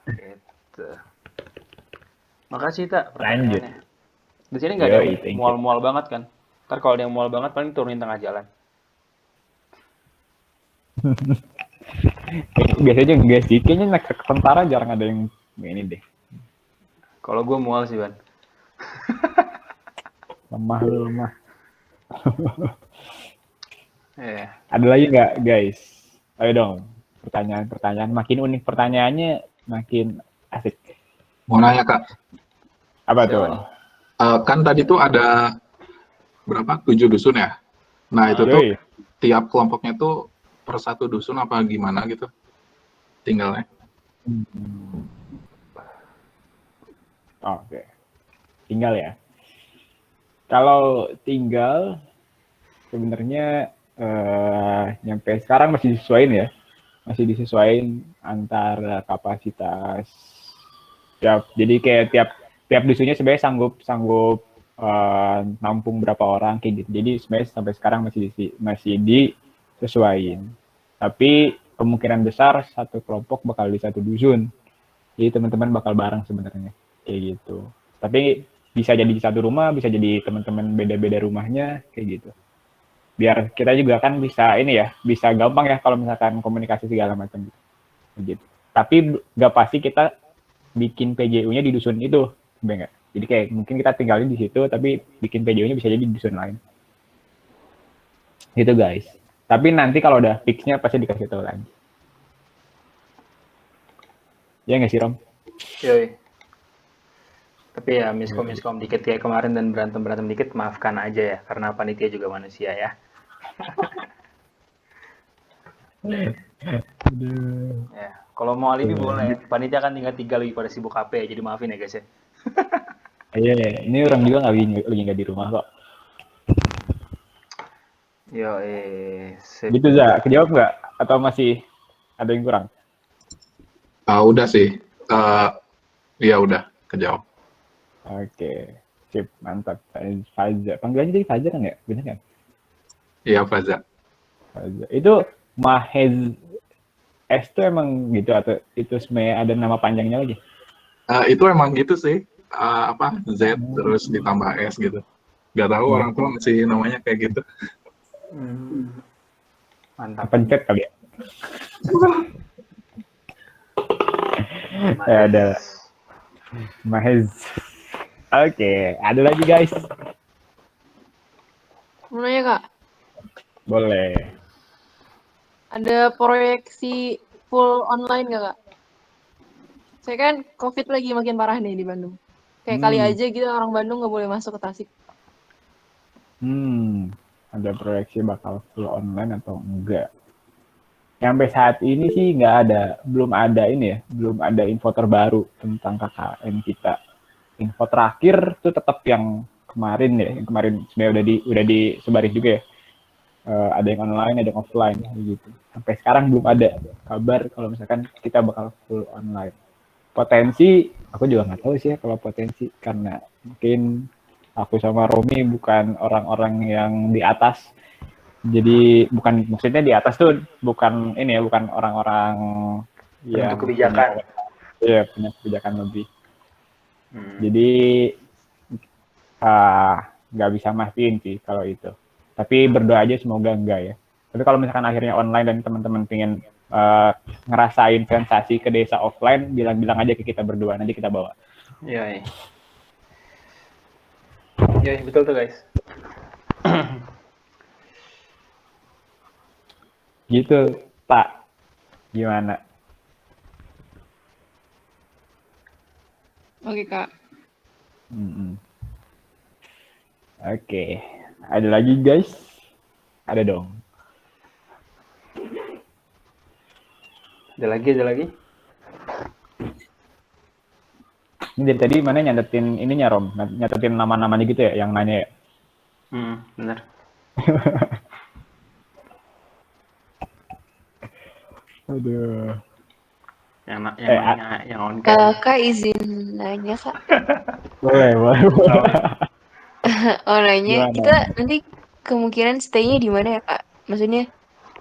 Gitu. Makasih Tak. Lanjut. Di sini nggak ada mual-mual banget kan? Ntar kalau ada yang mual banget paling turunin tengah jalan. Biasanya enggak sih, kayaknya naik ke tentara jarang ada yang ini deh. Kalau gue mual sih Ban. Lemah. Yeah. Ada lagi nggak guys? Ayo dong, pertanyaan makin unik, pertanyaannya makin asik. Mau nanya Kak. Apa tuh? Kan tadi tuh ada berapa? 7 dusun ya? Nah itu tuh tiap kelompoknya tuh per satu dusun apa gimana gitu? Tinggalnya. Oke. Tinggal ya. Kalau tinggal sebenarnya nyampe sekarang masih disesuaiin ya. Masih disesuaiin antara kapasitas. Ya, jadi kayak tiap dusunnya sebenarnya sanggup nampung berapa orang kayak gitu. Jadi sebenarnya sampai sekarang masih disesuaiin. Tapi kemungkinan besar satu kelompok bakal di satu dusun. Jadi teman-teman bakal bareng sebenarnya kayak gitu. Tapi bisa jadi di satu rumah, bisa jadi teman-teman beda-beda rumahnya kayak gitu. Biar kita juga kan bisa ini ya, bisa gampang ya kalau misalkan komunikasi segala macam gitu. Tapi nggak pasti kita bikin PJU-nya di dusun itu, enggak. Jadi kayak mungkin kita tinggalin di situ, tapi bikin PJU-nya bisa jadi di dusun lain. Gitu guys. Tapi nanti kalau udah fix-nya pasti dikasih tahu lagi. Ya nggak sih, Rom? Yoi. Tapi ya miskom dikit kayak kemarin dan berantem dikit, maafkan aja ya, karena panitia juga manusia ya. Ya, kalau mau alibi boleh. Panitia kan tinggal 3 lagi pada sibuk HP, jadi maafin ya guys ya. Iya, ini orang juga lagi nggak di rumah kok. Yo, Gitu Za, kejawab nggak? Atau masih ada yang kurang? Udah sih. Iya udah kejawab. Oke, sip, mantap. Faza, panggilannya jadi Faza kan ya? Bener kan? Iya Faza. Faza. Itu Mahez S itu emang gitu atau itu sebenarnya ada nama panjangnya lagi? Itu emang gitu sih. Z terus ditambah S gitu. Gak tahu orang tua masih namanya kayak gitu. Mantap. Pencet kali ya? Ya ada. Mahez. Oke, ada lagi guys. Mau nanya Kak, Boleh. ada proyeksi full online nggak Kak? Saya kan COVID lagi makin parah nih di Bandung. Kayak kali aja gitu orang Bandung nggak boleh masuk ke Tasik. Ada proyeksi bakal full online atau enggak? Sampai saat ini sih nggak ada, belum ada ini ya, belum ada info terbaru tentang KKN kita. Info terakhir tuh tetap yang kemarin ya, yang kemarin sebenarnya udah disebarin juga ya. Ada yang online, ada yang offline gitu. Sampai sekarang belum ada kabar kalau misalkan kita bakal full online. Potensi, aku juga nggak tahu sih ya kalau potensi, karena mungkin aku sama Romi bukan orang-orang yang di atas. Jadi maksudnya di atas tuh bukan ini ya, bukan orang-orang yang Untuk kebijakan. punya kebijakan lebih. Jadi nggak bisa mastiin sih kalau itu. Tapi berdoa aja semoga enggak ya. Tapi kalau misalkan akhirnya online dan teman-teman pengen ngerasain sensasi ke desa offline, bilang-bilang aja ke kita berdua, nanti kita bawa. Iya. Iya, betul tuh guys. Gitu, Pak. Gimana? Oke Kak. Oke. Ada lagi guys? Ada dong. Ada lagi. Ini dari tadi mana nyatetin ininya Rom? Nyatetin nama-namanya gitu ya, yang nanya ya? Benar. Aduh. Yang nanya, yang on cam. Kak izin nanya Kak. Boleh. Oh nanya, Gimana? kita nanti kemungkinan stay-nya di mana ya Kak? Maksudnya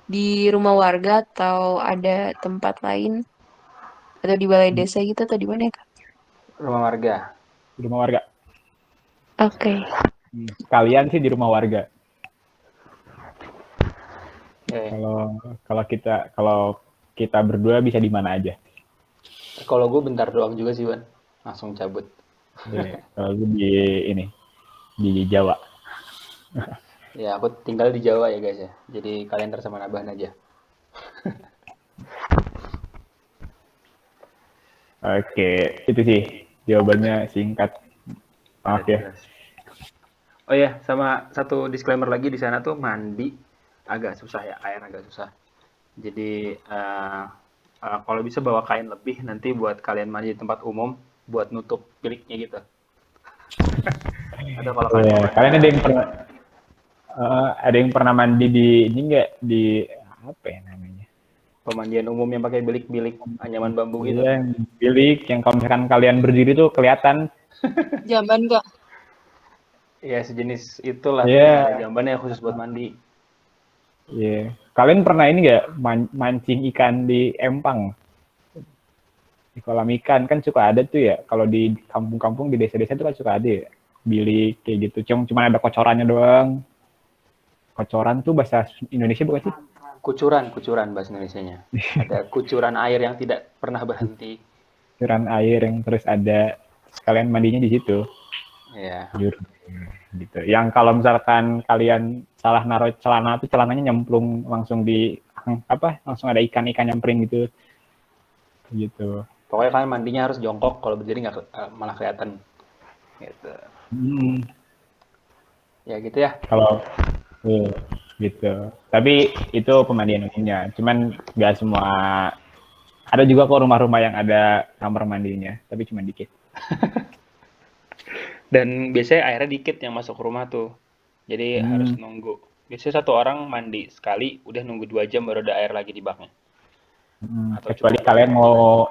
di rumah warga atau ada tempat lain? Atau di balai desa gitu atau di mana ya Kak? Rumah warga. Di rumah warga. Oke. Kalian sih di rumah warga. Okay. Kalau kita berdua bisa di mana aja. Kalau gue bentar doang juga sih, Wan. Langsung cabut. Kalau gue di Jawa. Ya, aku tinggal di Jawa ya, guys ya. Jadi kalian sama Nabahan aja. Oke, itu sih jawabannya singkat. Maaf ya. Oh ya, sama satu disclaimer lagi, di sana tuh mandi agak susah ya, air agak susah. Jadi kalau bisa bawa kain lebih nanti buat kalian mandi di tempat umum buat nutup biliknya gitu. Atau kalau kalian ada yang pernah ada yang pernah mandi di ini nggak di apa ya namanya? Pemandian umum yang pakai bilik-bilik anyaman bambu gitu. Iya, yang bilik yang kalau misalkan kalian berdiri tuh kelihatan. Jamban Kak. Ya sejenis itulah, Iya. ada jambannya khusus buat mandi. Iya. Kalian pernah ini nggak mancing ikan di empang? Di kolam ikan kan suka ada tuh ya. Kalau di kampung-kampung di desa-desa itu kan suka ada ya. Bilik kayak gitu. Cuma ada kocorannya doang. Kocoran tuh bahasa Indonesia bukan sih? Kucuran bahasa Indonesianya. Ada kucuran air yang tidak pernah berhenti. Kucuran air yang terus ada sekalian mandinya di situ. Iya. Gitu. Yang kalau misalkan kalian salah naruh celana tuh celananya nyemplung langsung di langsung ada ikan-ikan nyamperin gitu. Gitu. Pokoknya kalian mandinya harus jongkok, kalau berdiri nggak malah kelihatan. Gitu. Ya gitu ya. Kalau gitu. Tapi itu pemandian umumnya. Cuman nggak semua. Ada juga kok rumah-rumah yang ada kamar mandinya, tapi cuma dikit. Dan biasanya airnya dikit yang masuk rumah tuh. Jadi harus nunggu. Biasanya satu orang mandi sekali, udah nunggu 2 jam baru ada air lagi di baknya. Kecuali kalian mau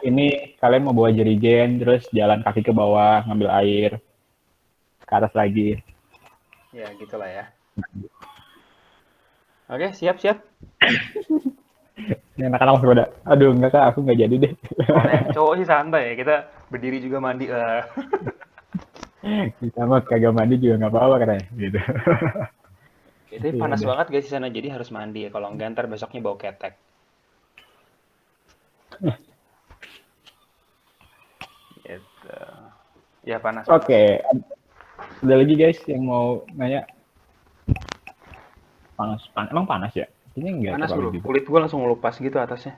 bawa jerigen, terus jalan kaki ke bawah, ngambil air, ke atas lagi. Ya gitulah ya. Oke, siap. Ini anak-anak masih pada, aduh enggak Kak, aku nggak jadi deh. Yang cowok sih santai ya, kita berdiri juga mandi. Kita mah kagak mandi juga nggak apa-apa katanya, gitu. Itu panas banget guys di sana, jadi harus mandi ya. Kalau enggak ntar besoknya bau ketek. Gitu. Ya panas. Oke. Ada lagi guys yang mau nanya? Emang panas ya? Ini enggak Panas bro, gitu. kulit gua langsung ngelupas gitu atasnya.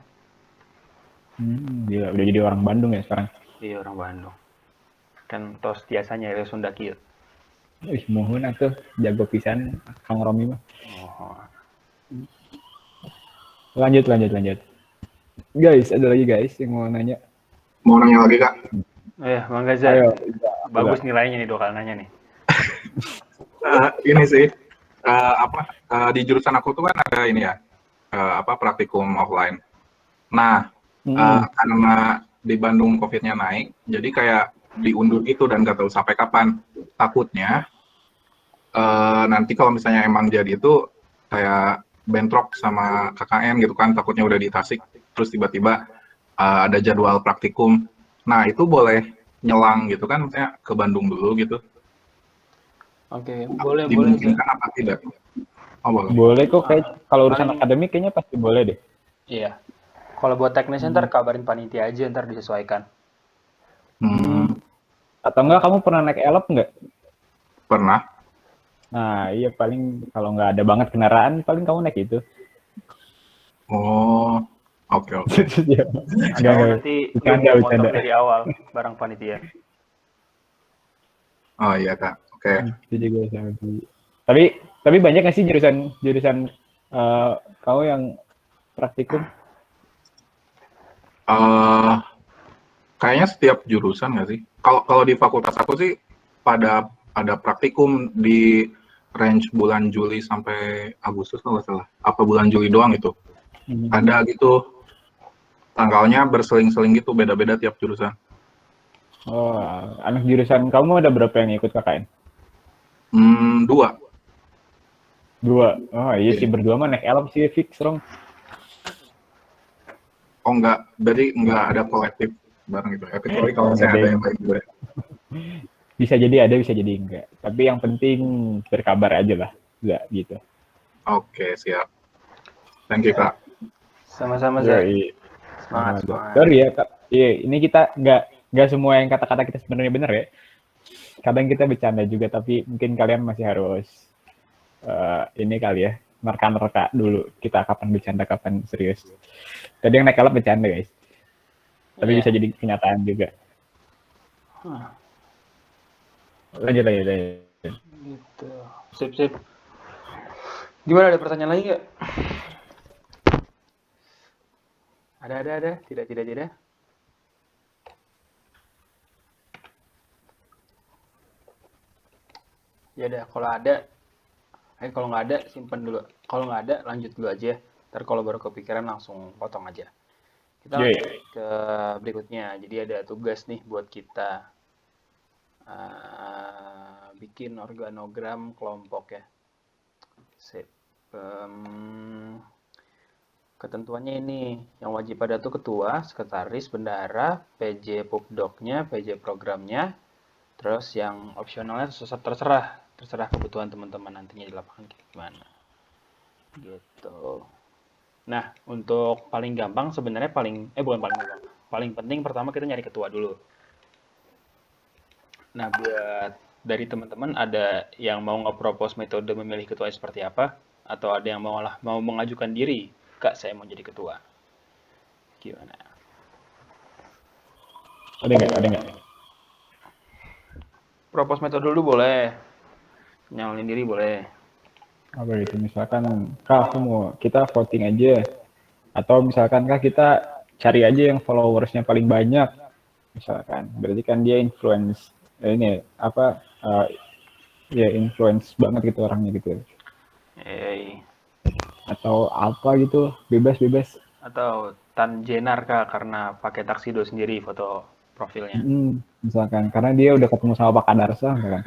Gila, udah jadi orang Bandung ya sekarang? Iya orang Bandung. Kan tos biasanya ya Sunda kieu. Mohon atuh jago pisan Kang Romi mah. Lanjut. Guys, ada lagi guys yang mau nanya. Mau nanya lagi Kak? Bang Gaza. Ayo, bagus nilainya nih dokal nanya nih. Ini sih di jurusan aku tuh kan ada ini ya praktikum offline. Nah karena di Bandung COVID-nya naik, jadi kayak diundur gitu dan nggak tahu sampai kapan. Takutnya nanti kalau misalnya emang jadi itu kayak bentrok sama KKN gitu kan, takutnya udah di Tasik, terus tiba-tiba ada jadwal praktikum. Nah itu boleh nyelang gitu kan, misalnya ke Bandung dulu gitu. Oke, boleh. Dimungkinkan apa tidak? Oh, boleh. Boleh kok, kayak kalau urusan akademik kayaknya pasti boleh deh. Iya. Kalau buat teknisnya ntar kabarin panitia aja, ntar disesuaikan. Atau enggak kamu pernah naik elop nggak? Pernah. Nah iya paling kalau nggak ada banget kendaraan paling kamu naik itu. Oh, oke. Nanti bercanda dari awal bareng panitia. Oh iya Kak, oke. Itu juga sama. Tapi banyak nggak sih jurusan kau yang praktikum? Kayaknya setiap jurusan nggak sih? Kalau di fakultas aku sih pada ada praktikum di range bulan Juli sampai Agustus kalau nggak salah. Apa bulan Juli doang itu? Ada gitu. Tanggalnya berseling-seling gitu, beda-beda tiap jurusan. Oh, anak jurusan kamu ada berapa yang ikut KKN? 2. Oh iya sih, berdua mah naik elop sih fix dong. Oh enggak, jadi enggak ada kolektif bareng gitu. Kecuali kalau saya ada yang lain juga. Bisa jadi ada, bisa jadi enggak. Tapi yang penting berkabar aja lah, enggak gitu. Oke, siap. Thank you Kak. Sama-sama Zai. Semangat. Sorry ya Kak. Iya, ini kita enggak semua yang kata-kata kita sebenarnya benar ya. Kadang kita bercanda juga, tapi mungkin kalian masih harus ini kali ya, mereka dulu kita kapan bercanda, kapan serius. Tadi yang naik elop bercanda guys, tapi bisa jadi kenyataan juga. Lanjut. Gitu. Sip. Gimana, ada pertanyaan lagi nggak? Ada. Tidak. Ya udah, kalau ada, Kalau nggak ada, simpen dulu. Kalau nggak ada, lanjut dulu aja. Ntar kalau baru kepikiran langsung potong aja. Kita Yoi. lanjut ke berikutnya. Jadi ada tugas nih buat kita. Bikin organogram kelompok ya. Sip. Ketentuannya ini, yang wajib ada tuh ketua, sekretaris, bendahara, PJ Pupdoknya, PJ programnya, terus yang opsionalnya terserah kebutuhan teman-teman nantinya di lapangan kayak gimana. Gitu. Nah, untuk paling gampang sebenarnya bukan paling gampang. Paling penting pertama kita nyari ketua dulu. Nah, buat dari teman-teman ada yang mau nge-propose metode memilih ketua seperti apa? Atau ada yang mau mengajukan diri, Kak, saya mau jadi ketua. Gimana? Ada nggak? Propose metode dulu boleh. Nyalin diri boleh. Apa gitu, misalkan, Kak, kita voting aja. Atau misalkan, Kak, kita cari aja yang followersnya paling banyak. Misalkan, berarti kan dia influence, influence banget gitu orangnya gitu. Atau apa gitu, bebas. Atau Tan Jenar, Kak, karena pakai taksido sendiri foto profilnya. Misalkan, karena dia udah ketemu sama Pak Kadarsa, misalkan.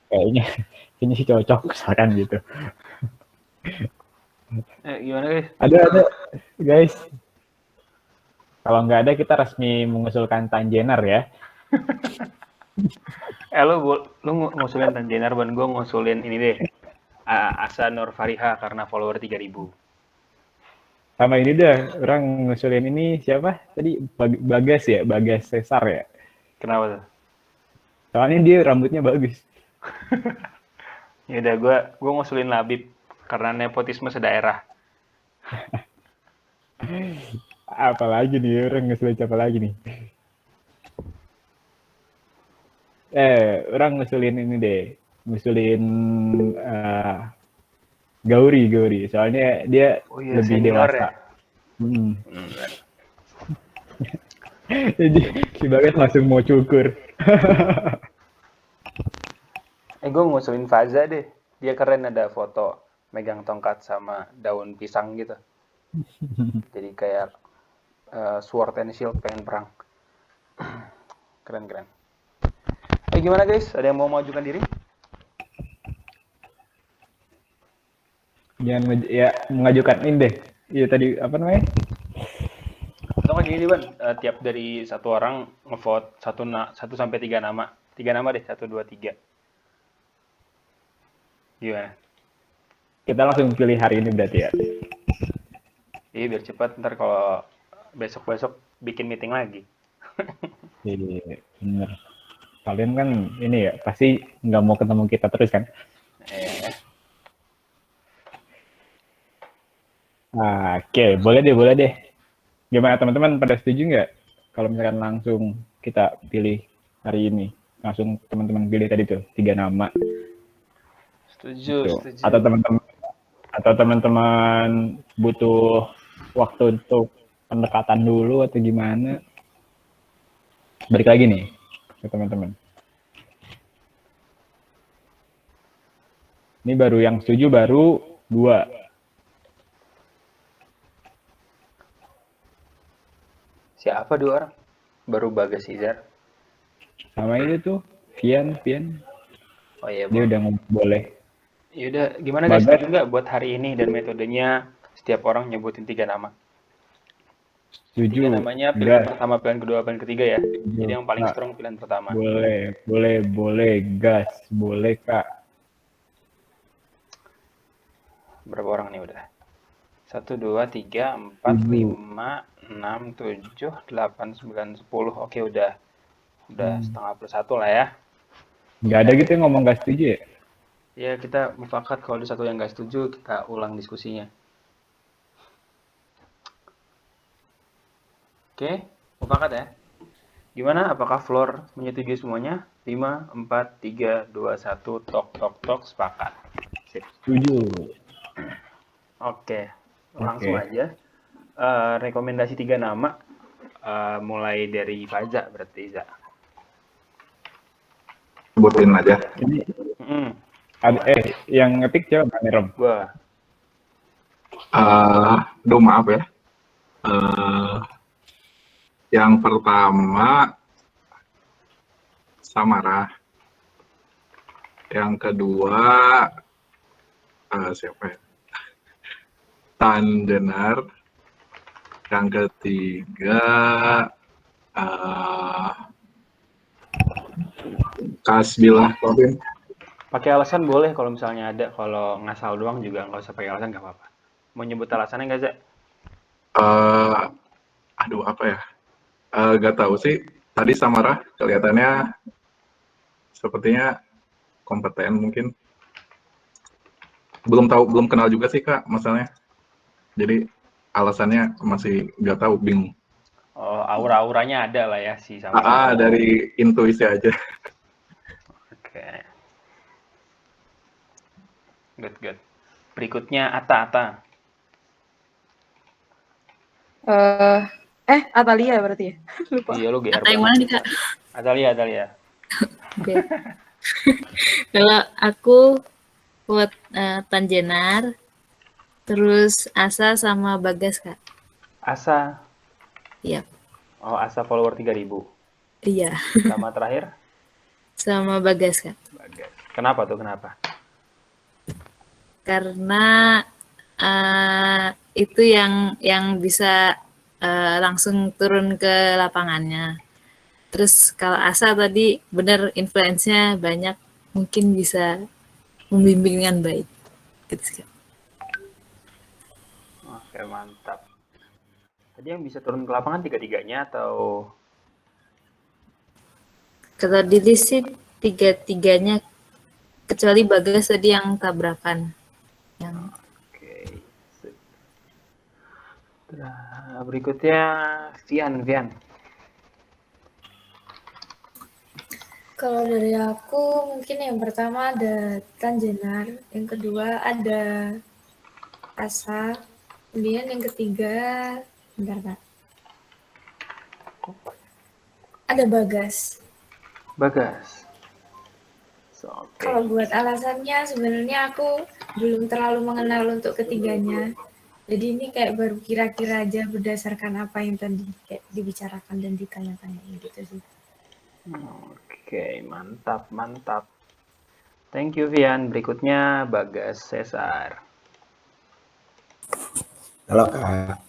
Kayaknya sih cocok, misalkan gitu. Gimana guys? Ada guys. Kalau nggak ada, kita resmi mengusulkan Tan Jenar ya. Lu ngusulin Tan Jenar, dan gue ngusulin ini deh. Asa Nur Fariha karena follower 3000. Sama ini deh, orang ngusulin ini siapa? Tadi Bagas ya, Bagas Cesar ya. Kenapa tuh? Soalnya dia rambutnya bagus. Ya udah, gue ngusulin Labib karena nepotisme sedaerah. Apalagi nih, orang ngusulin siapa lagi nih? Orang ngusulin ini deh, ngusulin Gauri. Soalnya dia lebih dewasa. Ya? Jadi si Bagas langsung mau cukur. Gue ngusulin Faza deh. Dia keren, ada foto megang tongkat sama daun pisang gitu. Jadi kayak sword and shield pengen perang. Keren. Gimana guys? Ada yang mau mengajukan diri? Jangan mengajukan ini deh. Iya tadi apa namanya? Atau nggak gini Ban, tiap dari satu orang ngevote 1 sampai 3 nama. 3 nama deh, 1, 2, 3. Gimana? Kita langsung pilih hari ini berarti ya. Iya biar cepat, ntar kalau besok bikin meeting lagi. Iya, bener. Kalian kan ini ya, pasti nggak mau ketemu kita terus kan? Oke, boleh deh. Gimana teman-teman, pada setuju nggak? Kalau misalkan langsung kita pilih hari ini, langsung teman-teman pilih tadi tuh 3 nama. Setuju. Atau teman-teman butuh waktu untuk pendekatan dulu atau gimana? Balik lagi nih ke teman-teman. Ini baru yang setuju baru 2. Siapa 2 orang? Baru Bagas Izar. Sama ini tuh, Vian. Oh iya, dia udah ngomong boleh. Yaudah, gimana guys? Setuju nggak buat hari ini dan metodenya setiap orang nyebutin 3 nama? Setuju. 3 namanya pilihan pertama, pilihan kedua, pilihan ketiga ya. Jadi yang paling strong pilihan pertama. Boleh, gas, boleh Kak. Berapa orang nih udah? 1, 2, 3, 4, 5, 6, 7, 8, 9, 10. Oke, udah setengah plus 1 lah ya. Nggak ada gitu yang ngomong nggak setuju ya? Ya, kita mufakat kalau ada satu yang nggak setuju, kita ulang diskusinya. Oke, mufakat ya. Gimana? Apakah floor menyetujui semuanya? 5, 4, 3, 2, 1, tok, sepakat. Sip. Setuju. Oke, langsung aja. Rekomendasi 3 nama, mulai dari Faza berarti, Za. Sebutin aja. Yang ngetik siapa Bang Rom? Gua. Aduh maaf ya. Yang pertama Samara. Yang kedua siapa ya? Tanjenar. Yang ketiga Kasbilah Robin. Pakai alasan boleh kalau misalnya ada, kalau ngasal doang juga nggak usah pakai alasan, nggak apa-apa. Mau nyebut alasannya nggak, Za? Aduh apa ya? Gak tahu sih. Tadi Samara kelihatannya sepertinya kompeten mungkin. Belum tahu, belum kenal juga sih Kak masalahnya. Jadi alasannya masih nggak tahu, bingung. Oh, aura-auranya ada lah ya si Samara. Dari intuisi aja. Oke. Good. Berikutnya Ata. Atalia berarti ya? Lupa. Iya, lu GR Ata yang mana nih, Kak? Atalia. Oke. Kalau aku buat Tanjenar, terus Asa sama Bagas, Kak. Asa. Iya. Oh, Asa follower 3.000. Iya. Sama terakhir? Sama Bagas, Kak. Bagas. Kenapa tuh? Karena itu yang bisa langsung turun ke lapangannya. Terus kalau Asa tadi benar influence-nya banyak, mungkin bisa membimbing dengan baik. Gitu sih, Kak. Oke, mantap. Tadi yang bisa turun ke lapangan tiga-tiganya atau? Kalau di list sih tiga-tiganya, kecuali Bagas tadi yang tabrakan. Oke. Nah, berikutnya Vian. Kalau dari aku mungkin yang pertama ada Tanjenar, yang kedua ada Asa, kemudian yang ketiga bentar Kak. Ada Bagas. Okay. Kalau buat alasannya sebenarnya aku belum terlalu mengenal untuk ketiganya. Jadi ini kayak baru kira-kira aja berdasarkan apa yang tadi kayak dibicarakan dan ditanya-tanya gitu sih. Oke, mantap. Thank you Vian. Berikutnya Bagas Cesar. Halo Kak.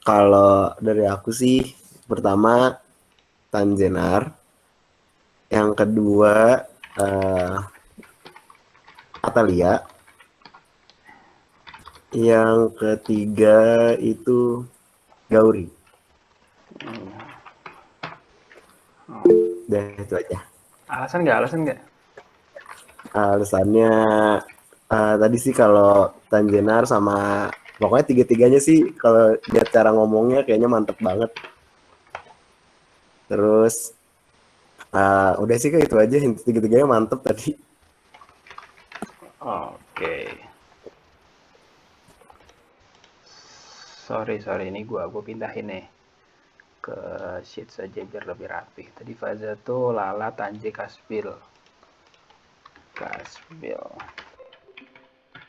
Kalau dari aku sih pertama Tanjenar, yang kedua Atalia, yang ketiga itu Gauri. Udah itu aja. Alasan nggak? Alasannya tadi sih kalau Tanjenar sama pokoknya tiga-tiganya sih kalau lihat cara ngomongnya kayaknya mantep banget. Terus udah sih kayak itu aja, tiga-tiganya mantep tadi. Oke. Sorry, ini gua pindahin nih ke sheet saja biar lebih rapih. Tadi Faza tuh Lala, Tanje, Kasbil.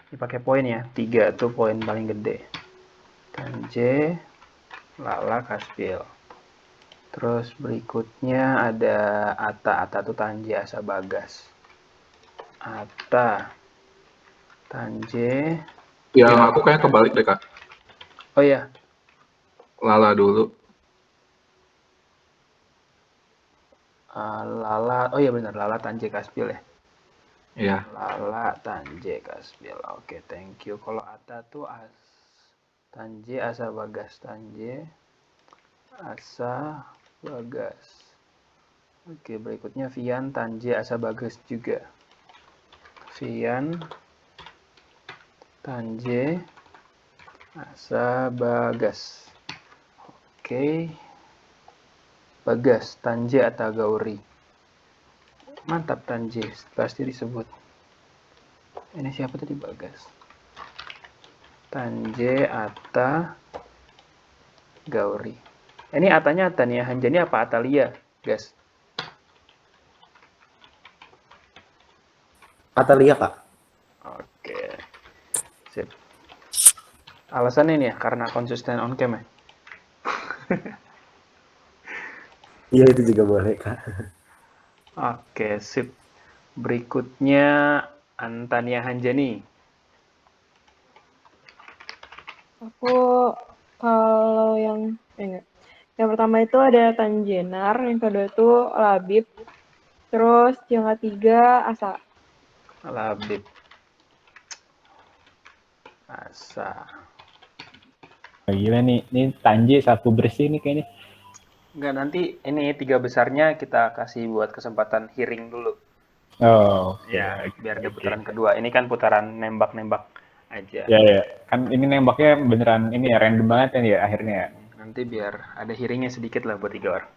Ini pakai poin ya, 3 tuh poin paling gede. Tanje, Lala, Kasbil. Terus berikutnya ada Ata tuh Tanje, Asa, Bagas. Ata, Tanje. Yang aku kayak kebalik deh Kak. Oh iya. Lala dulu. Lala, oh iya benar, Lala, Tanje, Kasbil ya. Iya. Lala, Tanje, Kasbil. Oke, thank you. Kalau Ata tuh Tanje, Asa, Bagas. Tanje, Asa, Bagas. Oke, berikutnya Vian, Tanje, Asa, Bagas juga. Vian, Tanje, Asa, Bagas. Oke. Bagas, Tanje, atau Gauri. Mantap Tanje, pasti disebut. Ini siapa tadi Bagas? Tanje, Ata, Gauri. Ini Atanya Ata nih ya, Hanjani apa Atalia, guys? Atalia Kak. Oke. Sip. Alasannya ini ya karena konsisten on cam ya. Iya itu juga boleh Kak. Oke, sip. Berikutnya Antania Hanjani. Aku kalau yang enggak. Yang pertama itu ada Tanjenar, yang kedua itu Labib, terus yang ketiga Asa. Labib. Asa. Gila nih, ini Tanji sapu bersih nih kayaknya. Enggak, nanti ini 3 besarnya kita kasih buat kesempatan hearing dulu. Oh, oke. Ya, biar ada oke. putaran kedua. Ini kan putaran nembak-nembak aja. Ya. Kan ini nembaknya beneran ini ya, random banget kan ya akhirnya ya. Nanti biar ada hearingnya sedikit lah buat 3 orang.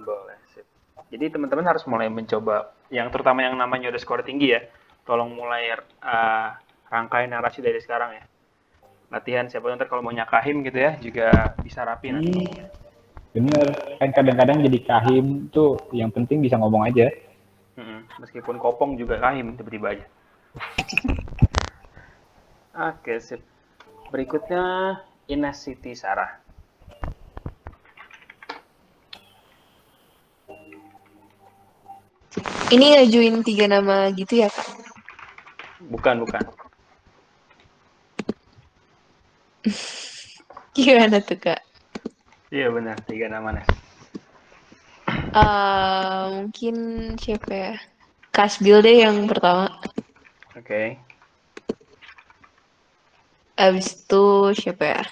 Boleh, sip. Jadi teman-teman harus mulai mencoba, yang terutama yang namanya udah skor tinggi ya, tolong mulai rangkai narasi dari sekarang ya. Latihan siapa ntar kalau mau nyakahim gitu ya, juga bisa rapi nanti. Bener, kan kadang-kadang jadi kahim tuh yang penting bisa ngomong aja. Meskipun kopong juga kahim tiba-tiba aja. Oke, sip. Berikutnya Ines Siti Sarah. Ini ngajuin 3 nama gitu ya Kak? Bukan. Gimana tuh Kak? Iya benar, 3 nama Nes. Mungkin siapa ya? Kasbil deh yang pertama. Oke. Abis itu siapa ya?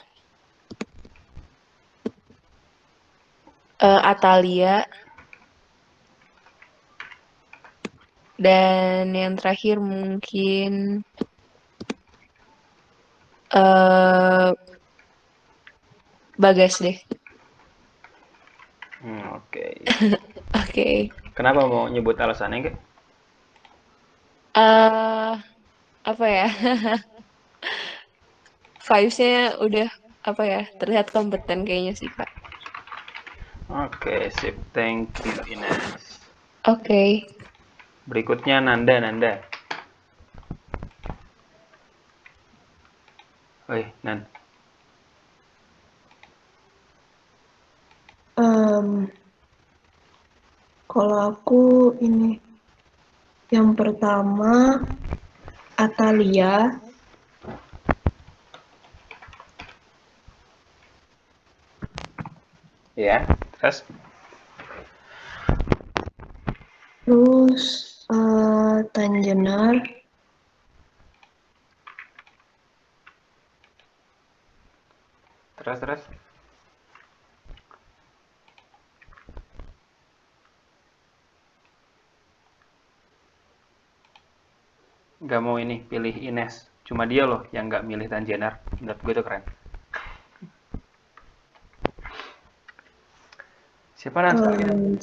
Atalia. Dan yang terakhir mungkin Bagas deh. Oke. Oke. Kenapa mau nyebut alasannya Kak? Apa ya? Vibes-nya udah apa ya? Terlihat kompeten kayaknya sih Kak. Oke, sip. Thank you Ines. Oke. Berikutnya Nanda. Oi, Nan. Kalau aku ini yang pertama Atalia, Ya, terus? terus Tanjenar, Terus? Gak mau ini, pilih Ines. Cuma dia loh yang gak milih Tanjenar. Menurut gue itu keren. Siapa Nan?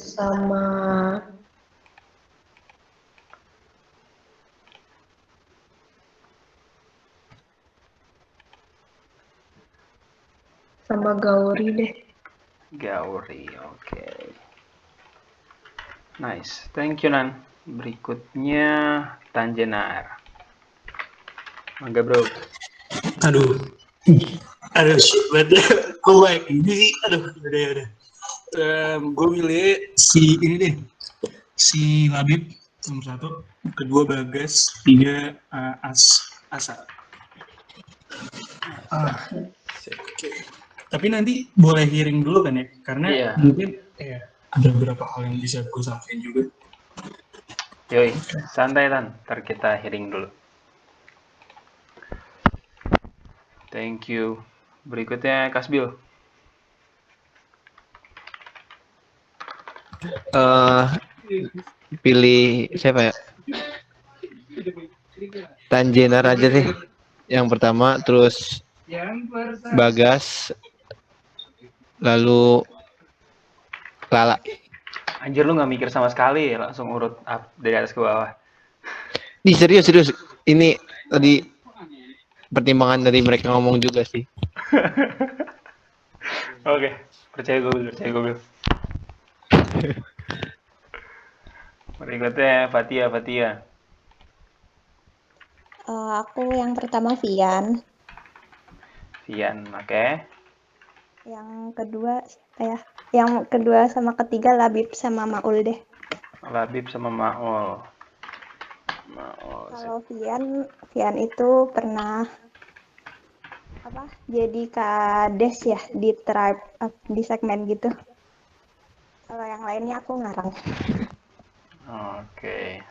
sama Gauri deh. Gauri, oke. Nice, thank you Nan. Berikutnya Tanjenar. Mangga bro. Aduh, shit, berarti gue baik ini sih, udah. Gue milih si ini deh, si Labib nomor 1, kedua Bagas, 3 Asa. Oke. Tapi nanti boleh hearing dulu kan ya, karena mungkin ada beberapa hal yang bisa gue sampaikan juga. Yoi, santai Tan, ntar kita hearing dulu. Thank you. Berikutnya Kasbil. Pilih siapa ya? Tanjenar aja sih. Yang pertama, terus Bagas, lalu Lala. Anjir lu gak mikir sama sekali, langsung urut up dari atas ke bawah. Nih serius. Ini tadi pertimbangan dari mereka ngomong juga sih. Oke, percaya gue. Berikutnya Fatia. Aku yang pertama Vian, Oke. yang kedua siapa ya? Yang kedua sama ketiga Labib sama Maul deh. Labib sama Maul. Kalau Vian itu pernah jadi kades ya di tribe di segmen gitu. Kalau yang lainnya aku ngarang. Oke.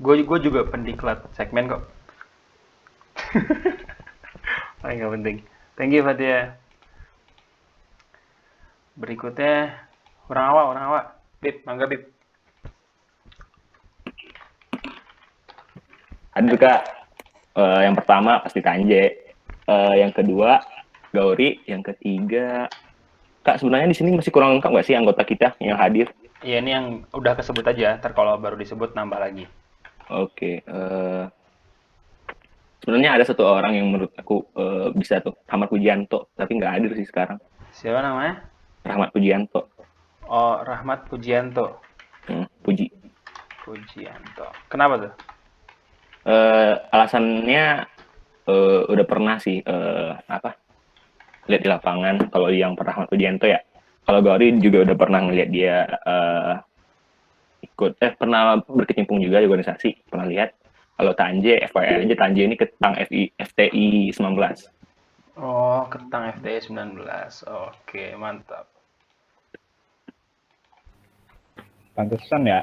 Gue juga pendiklat segmen kok. Nggak penting. Thank you Fatia. Berikutnya orang awak. Bib, mangga Bib. Aduh Kak, yang pertama pasti Tanje, yang kedua Gauri, yang ketiga Kak, sebenarnya di sini masih kurang lengkap nggak sih anggota kita yang hadir? Iya, ini yang udah kesebut aja. Ntar kalau baru disebut nambah lagi. Oke, sebenarnya ada satu orang yang menurut aku bisa tuh, Rahmat Pujianto, tapi nggak hadir sih sekarang. Siapa namanya? Rahmat Pujianto. Oh, Rahmat Pujianto. Pujianto. Kenapa tuh? Alasannya udah pernah sih lihat di lapangan. Kalau yang Rahmat Pujianto ya, kalau Gauri juga udah pernah ngeliat dia pernah berkecimpung juga di organisasi, pernah lihat. Kalau Tanje, FYI aja, Tanje ini ketang FTI 19. Oh, ketang FTI 19. Oke, mantap. Pantesan ya,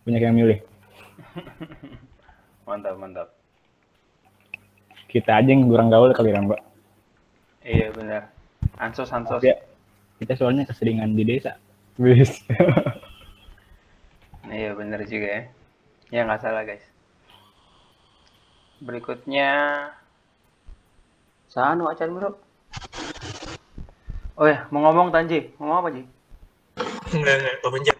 banyak yang milih. Mantap. Kita aja yang kurang gaul kali Mbak. Iya benar. Ansos. Ya, kita soalnya keseringan di desa. Wis. Iya benar juga ya. Ya nggak salah guys. Berikutnya Sanu acan bro. Oh ya, mau ngomong Tanji. Ngomong apa Ji? Enggak, kepencet.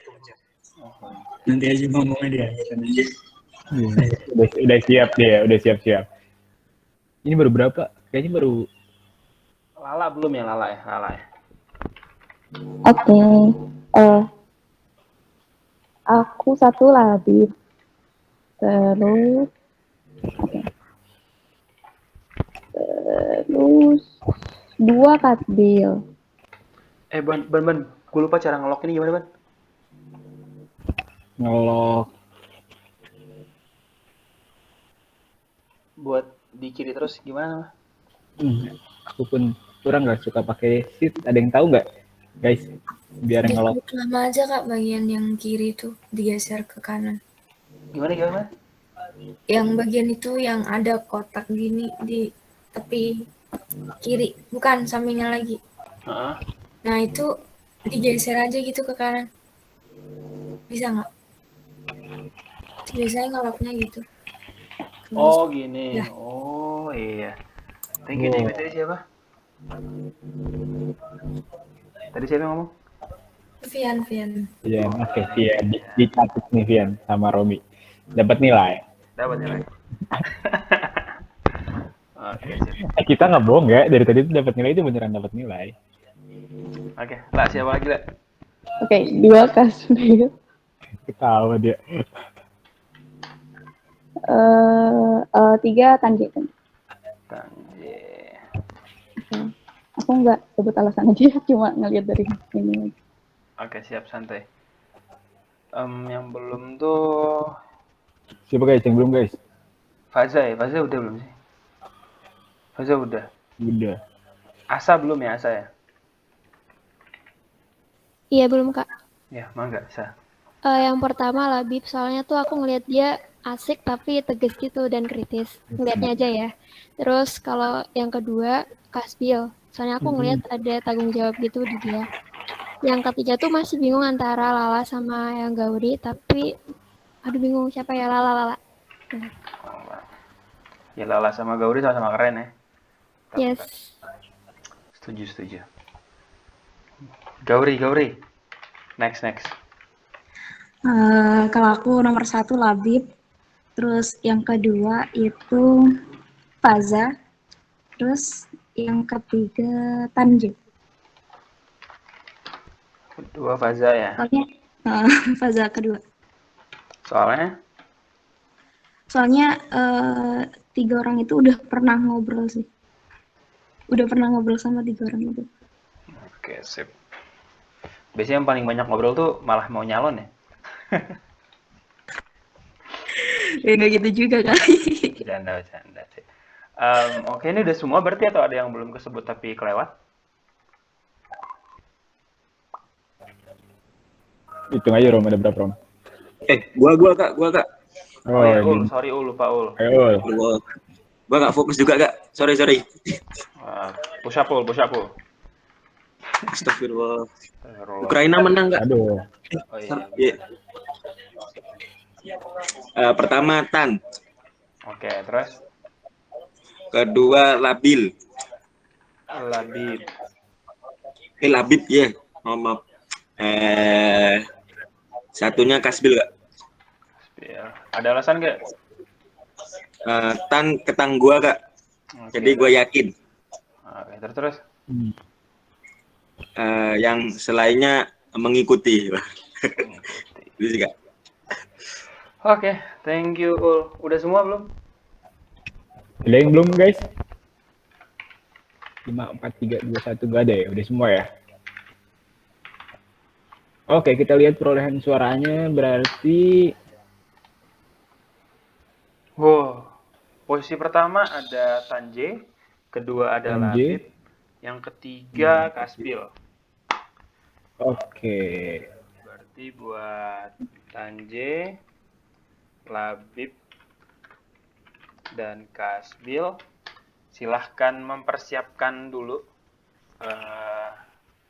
Nanti aja ngomongnya dia. Udah siap dia, udah siap. Ini baru berapa? Kayaknya baru Lala belum ya, Lala ya. Oke. Aku satu Labib. Terus dua Katbil. Ban, gue lupa cara ngelok ini gimana Ban? ngelok. Buat di kiri terus gimana? Aku pun kurang nggak suka pakai sheet. Ada yang tahu nggak, guys? Biar ngelok. Lama aja Kak, bagian yang kiri itu digeser ke kanan. Gimana? Yang bagian itu yang ada kotak gini di tepi kiri, bukan sampingnya lagi. Nah itu digeser aja gitu ke kanan. Bisa nggak? Biasanya ngeloknya gitu. Oh gini. Ya. Oh iya. Thank you. Tadi siapa? Tadi siapa yang ngomong? Vian. Oke, Vian. Dicatat nih Vian sama Romi. Dapat nilai. Oke, kita nggak bohong ya, dari tadi tuh dapat nilai itu beneran dapat nilai. Oke, lah siapa lagi lah? Oke, dua Kasbil. Ketawa dia. Tiga Tanje. Aku nggak sebut alasan aja, cuma ngeliat dari ini. Oke, siap, santai. Yang belum tuh Siapa guys? Yang belum guys? Faza udah belum sih? Faza udah. Asa belum ya, Asa ya? Iya belum Kak. Ya, mangga Asa. Yang pertama Labib, soalnya tuh aku ngeliat dia asik tapi tegas gitu dan kritis. Ngeliatnya aja ya. Terus kalau yang kedua Kasbil, soalnya aku ngeliat ada tanggung jawab gitu di dia. Yang ketiga tuh masih bingung antara Lala sama yang Gauri, tapi aduh bingung siapa ya, Lala. Ya Lala sama Gauri sama-sama keren ya. Yes. Setuju. Gauri. Next. Kalau aku nomor satu Labib, terus yang kedua itu Faza, terus yang ketiga Tanje. Kedua Faza ya. Soalnya Faza kedua. Soalnya Soalnya 3 orang itu udah pernah ngobrol sih. Udah pernah ngobrol sama 3 orang itu. oke, sip. Biasanya yang paling banyak ngobrol tuh malah mau nyalon ya. Ya nggak gitu juga kali. Bercanda sih. Oke, ini udah semua berarti atau ada yang belum kesebut tapi kelewat? Hitung aja Rom, ada berapa Rom? Gua kak. Oh ya, Ul, sorry Ul, lupa Ul. Ayo. Gua nggak fokus juga kak. Sorry. Push up Ul. Astagfirullah. Ukraina menang kak. Aduh. Oh iya. Pertama Tan. Oke, terus? Kedua Labib ya. Maaf. Satunya Kasbil kak. Ya. Ada alasan nggak? Tan ketang gua kak. Jadi gua yakin. Oke, terus? Yang selainnya mengikuti. Itu sih kak. Oke, thank you Ul. Udah semua belum? Ada yang belum guys? 5, 4, 3, 2, 1 gak ada ya? Udah semua ya? Oke, kita lihat perolehan suaranya berarti posisi pertama ada Tanje, kedua ada Tanje. Labib, yang ketiga Kasbil. Oke. Berarti buat Tanje, Labib, dan Kasbil, silahkan mempersiapkan dulu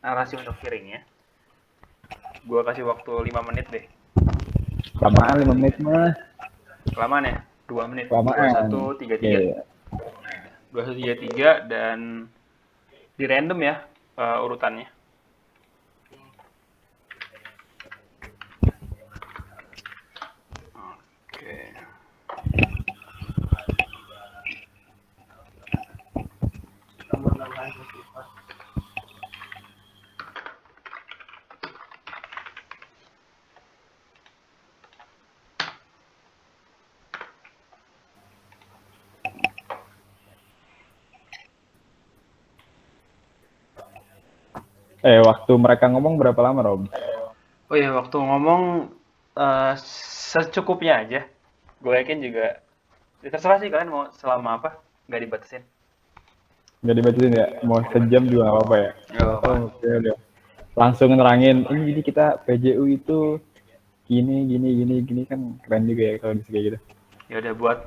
narasi untuk hearing ya. Gua kasih waktu 5 menit deh. Kelamaan 5 menit mah. Kelamaan ya? 2 menit. Kelamaan. 21, 33. 21, 33 dan di random ya urutannya. Oke. Waktu mereka ngomong berapa lama, Rom? Oh ya, waktu ngomong secukupnya aja. Gue yakin juga, ya terserah sih kalian mau selama apa, nggak dibatasin. Nggak dibatasin ya? Mau sejam juga nggak apa-apa ya? Nggak apa-apa. Oke, udah. Langsung nerangin, ini jadi kita PJU itu gini kan keren juga ya kalau bisa kayak gitu. Ya udah, buat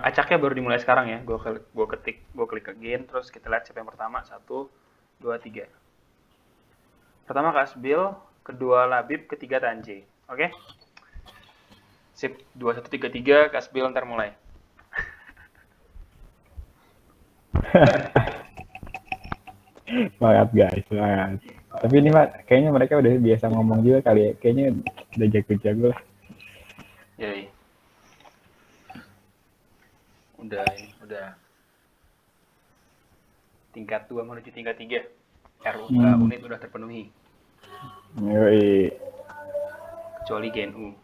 acaknya baru dimulai sekarang ya. Gue klik again, terus kita lihat siapa yang pertama. 1, 2, 3. Pertama Kasbil, kedua Labib, ketiga Tanje. Oke? Sip, 2, 1, 3, 3, Kasbil ntar mulai. Semangat guys, semangat. Tapi ini Mak, kayaknya mereka udah biasa ngomong juga kali ya. Kayaknya udah jago-jago lah. Yoi. Udah. Tingkat 2 menuju tingkat 3. Unit udah terpenuhi. Yoi. Kecuali GNU.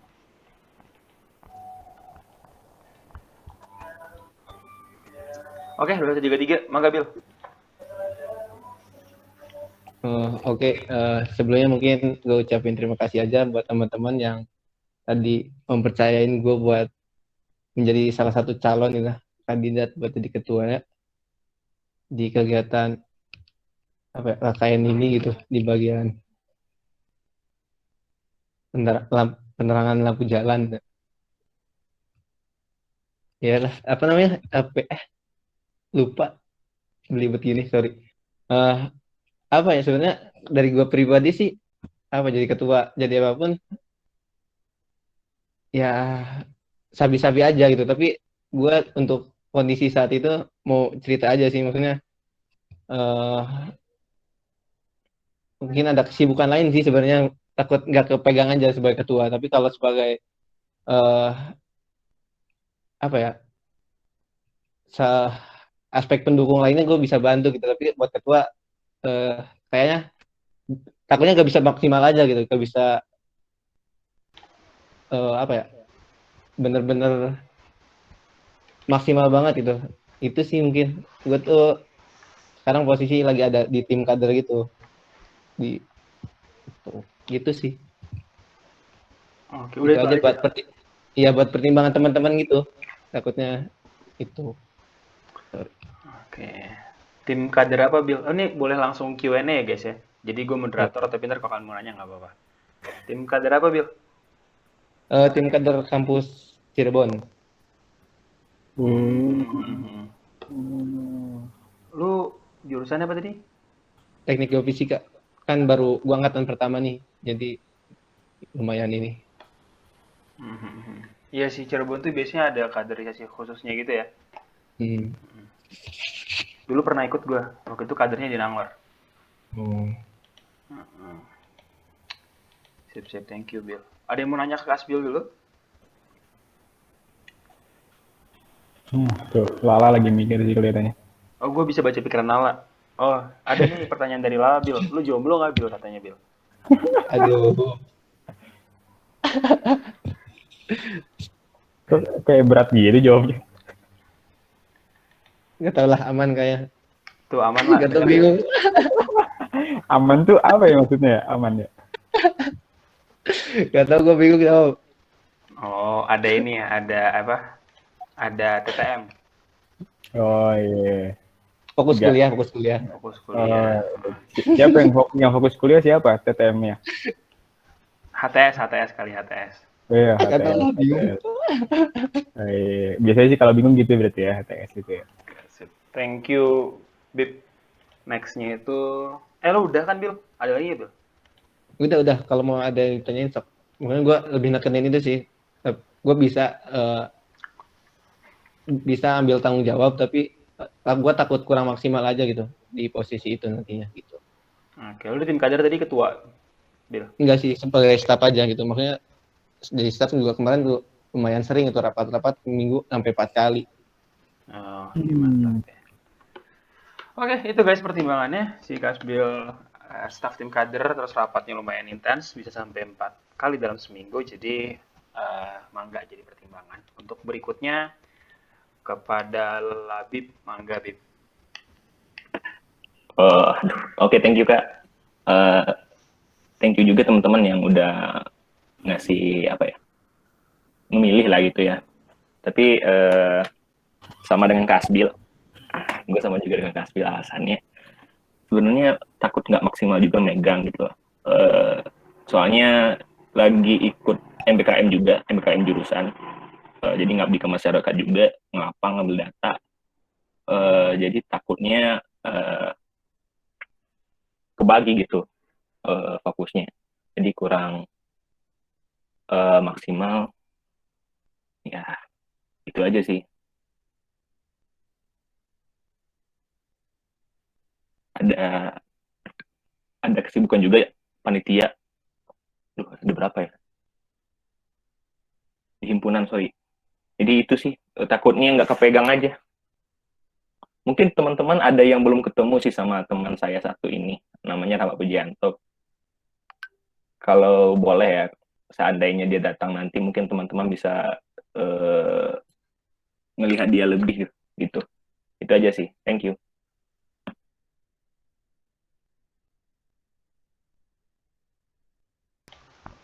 Oke, 2, 1, 3, 3. Mangga, Bil. Oke, sebelumnya mungkin gue ucapin terima kasih aja buat teman-teman yang tadi mempercayain gue buat menjadi salah satu calon gitu, kandidat buat jadi ketuanya di kegiatan KKN ini gitu, di bagian penerangan lampu jalan. Ya lah, apa namanya? Lupa, belibet gini, sorry. Apa ya, sebenarnya dari gue pribadi sih, jadi ketua, jadi apapun, ya sabi-sabi aja gitu. Tapi gue untuk kondisi saat itu mau cerita aja sih, maksudnya mungkin ada kesibukan lain sih sebenarnya, takut nggak kepegang aja sebagai ketua. Tapi kalau sebagai aspek pendukung lainnya gue bisa bantu gitu. Tapi buat ketua kayaknya takutnya nggak bisa maksimal aja gitu, nggak bisa bener-bener maksimal banget itu sih mungkin gue tuh sekarang posisi lagi ada di tim kader gitu di gitu sih. Oke, Itu udah itu aja aja. buat pertimbangan teman-teman gitu takutnya itu. Oke. Tim kader apa, Bil? Oh, ini boleh langsung Q&A ya, guys ya. Jadi gue moderator, tapi ntar kalau kalian mau nanya nggak apa-apa. Tim kader apa, Bil? Tim kader kampus Cirebon. Lu jurusannya apa tadi? Teknik geofisika. Kan baru gua angkatan pertama nih, jadi lumayan ini. Iya sih, Cirebon tuh biasanya ada kaderisasi khususnya gitu ya. Dulu pernah ikut gua, waktu itu kadernya di Nangor. Sip, thank you, Bill. Ada yang mau nanya ke Kak Bill dulu? Tuh, Lala lagi mikir sih kelihatannya. Oh, gue bisa baca pikiran Lala. Oh, ada nih pertanyaan dari Lala, Bill. Lu jomblo nggak, Bill, katanya, Bill? Aduh. Kayak berat gitu jawabnya. Nggak tahu lah, aman kayak. Tuh, aman lah. Nggak tahu, bingung. Aman tuh apa ya maksudnya? Aman ya? Nggak tahu, gue bingung jawab. Oh, ada ini ya, ada apa? Ada TTM. Oh iya. Fokus kuliah. Fokus kuliah. Siapa yang fokus kuliah siapa? TTM-nya? HTS kali HTS. Iya, HTS. Biasanya sih kalau bingung gitu berarti ya, HTS gitu ya. Thank you, Bib. Next-nya itu... lu udah kan, Bil? Ada lagi ya, Bil? Udah. Kalau mau ada yang ditanyain, sok. Mungkin gue lebih nekenin itu sih. Gue bisa ambil tanggung jawab, tapi gue takut kurang maksimal aja gitu di posisi itu nantinya gitu. Oke, lu tim kader tadi ketua, Bil? Enggak sih, sebagai staff aja gitu. Makanya dari staff juga kemarin tuh lumayan sering itu rapat-rapat minggu sampai 4 kali. Oh, mantap ya. Oke, itu guys pertimbangannya. Si Kasbil staff tim kader, terus rapatnya lumayan intens, bisa sampai 4 kali dalam seminggu. Jadi, mangga jadi pertimbangan. Untuk berikutnya, kepada Labib, mangga, Bib. Oke, thank you, Kak. Thank you juga teman-teman yang udah ngasih memilih lah gitu ya. Tapi sama dengan Kasbil, gue sama juga dengan Kasbil alasannya. Sebenarnya takut nggak maksimal juga megang gitu. Soalnya lagi ikut MBKM juga, MBKM jurusan. Jadi ngabdi ke masyarakat juga, ngambil data. Jadi takutnya kebagi gitu fokusnya. Jadi kurang maksimal. Ya, itu aja sih. Ada kesibukan juga ya, panitia. Ada berapa ya? Di himpunan, sorry. Jadi itu sih, takutnya nggak kepegang aja. Mungkin teman-teman ada yang belum ketemu sih sama teman saya satu ini, namanya Rama Pujianto. Kalau boleh ya, seandainya dia datang nanti, mungkin teman-teman bisa ngelihat dia lebih gitu. Itu aja sih, thank you.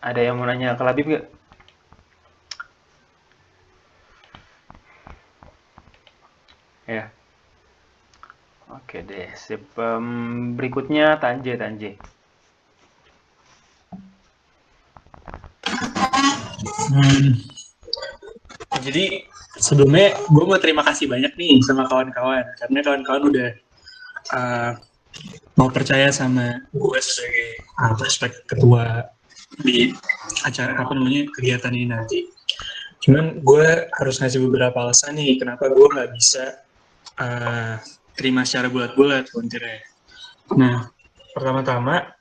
Ada yang mau nanya ke Labib nggak? Ya. Oke deh, sip. Berikutnya Tanje. Jadi sebelumnya gue mau terima kasih banyak nih sama kawan-kawan, karena kawan-kawan udah mau percaya sama gue sebagai ketua di acara kegiatan ini nanti. Cuman gue harus ngasih beberapa alasan nih kenapa gue nggak bisa terima secara bulat-bulat volunteer-nya. Nah, pertama-tama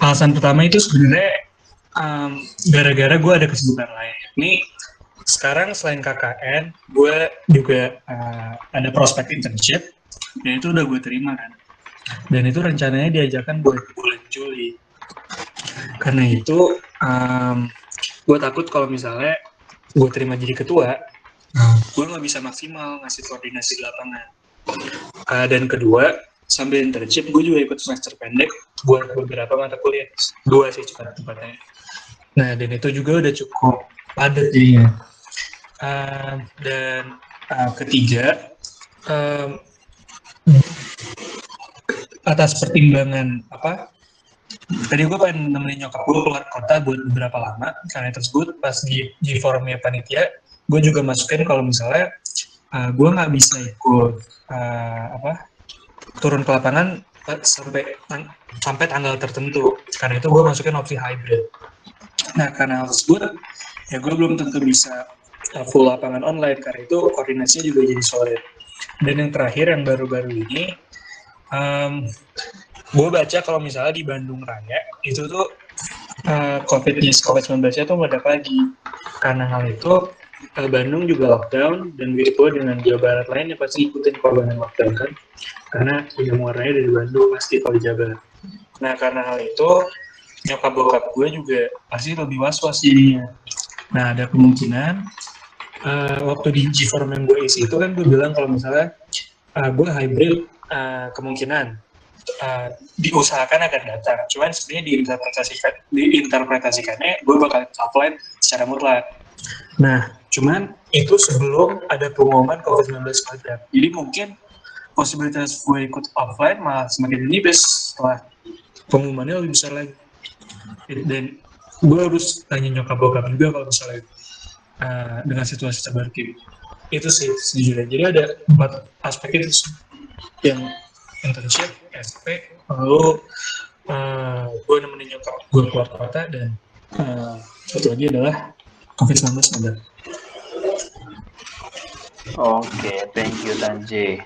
alasan pertama itu sebenarnya gara-gara gue ada kesibukan lain. Ini sekarang selain KKN, gue juga ada prospek internship, dan itu udah gue terima kan. Dan itu rencananya diajarkan bulan Juli. Karena itu gue takut kalau misalnya gue terima jadi ketua, gue nggak bisa maksimal ngasih koordinasi di lapangan. Dan kedua, sambil internship gue juga ikut semester pendek buat beberapa mata kuliah, 2 sih tempatnya. Nah, dan itu juga udah cukup padat jadinya. Dan ketiga, atas pertimbangan tadi gue pengen nemenin nyokap gue keluar kota buat beberapa lama, karena tersebut pas di forumnya panitia gue juga masukin kalau misalnya gue nggak bisa ikut turun ke lapangan sampai tanggal tertentu, karena itu gue masukin opsi hybrid. Nah, karena hal tersebut ya gue belum tentu bisa full lapangan online, karena itu koordinasinya juga jadi sulit. Dan yang terakhir, yang baru-baru ini gue baca kalau misalnya di Bandung Raya itu tuh COVID-19 tuh meledak lagi. Karena hal itu Bandung juga lockdown, dan begitu dengan Jawa Barat lainnya pasti ikutin korban lockdown kan, karena udah muaranya dari Bandung pasti kalau di Jawa Barat. Nah, karena hal itu nyokap bokap gue juga pasti lebih was-was jadinya. Nah, ada kemungkinan waktu di G-Forum yang gue isi itu kan gue bilang kalau misalnya gue hybrid kemungkinan diusahakan akan datang, cuman sebenarnya diinterpretasikannya gue bakal offline secara mutlak. Nah, cuman itu sebelum ada pengumuman COVID-19 meledak. Jadi mungkin posibilitas gue ikut offline malah semakin menipis setelah pengumumannya lebih besar lagi. Dan gue harus tanya nyokap bokap juga kalau misalnya dengan situasi terbaru itu sih sejujurnya. Jadi ada 4 aspek itu yang internship, SP, lalu gue nemenin nyokap gue keluar kota, dan satu lagi adalah COVID-19 ada. Oke, thank you Tanje.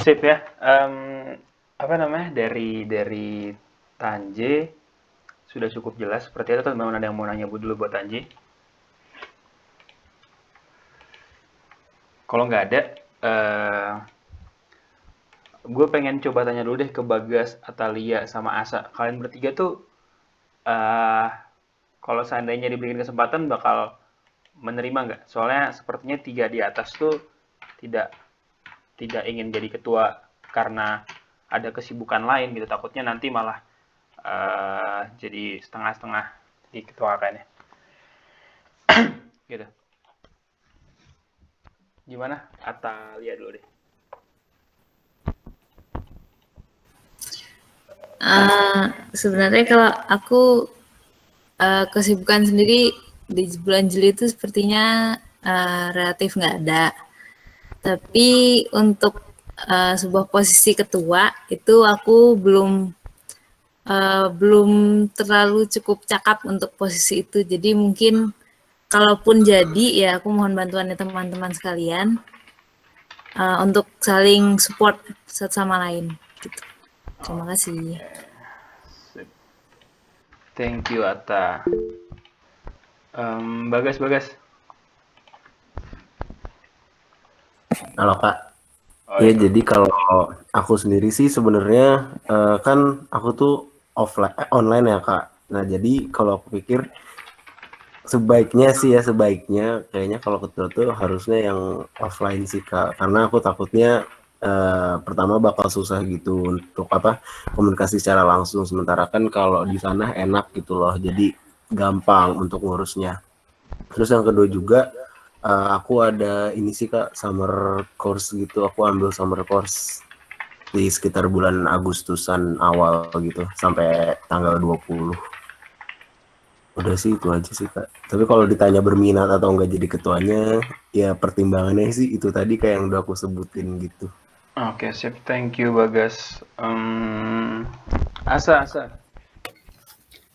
Sip ya. Dari Tanje sudah cukup jelas. Seperti itu teman-teman, ada yang mau nanya dulu buat Tanje? Kalau nggak ada, gue pengen coba tanya dulu deh ke Bagas, Atalia, sama Asa. Kalian bertiga tuh kalau seandainya diberikan kesempatan bakal menerima nggak? Soalnya sepertinya 3 di atas tuh tidak ingin jadi ketua karena ada kesibukan lain gitu. Takutnya nanti malah jadi setengah-setengah di ketua KKN-nya. Gitu. Gimana? Atalia dulu deh. Sebenarnya kalau aku kesibukan sendiri di bulan Juli itu sepertinya relatif nggak ada. Tapi untuk sebuah posisi ketua itu aku belum terlalu cukup cakap untuk posisi itu. Jadi mungkin kalaupun jadi ya aku mohon bantuannya teman-teman sekalian untuk saling support satu sama lain. Gitu. Terima kasih. Thank you Atta. Bagas. Halo Kak. Ya, jadi kalau aku sendiri sih sebenarnya kan aku tuh online ya Kak. Nah, jadi kalau aku pikir sebaiknya kayaknya kalau ketua tuh harusnya yang offline sih Kak. Karena aku takutnya pertama bakal susah gitu untuk komunikasi secara langsung, sementara kan kalau di sana enak gitu loh, jadi gampang untuk ngurusnya. Terus yang kedua juga aku ada ini sih Kak, summer course gitu. Aku ambil summer course di sekitar bulan Agustusan awal gitu sampai tanggal 20. Udah sih itu aja sih Kak. Tapi kalau ditanya berminat atau enggak jadi ketuanya, ya pertimbangannya sih itu tadi kayak yang udah aku sebutin gitu. Oke, sip. Thank you Bagas. Asa.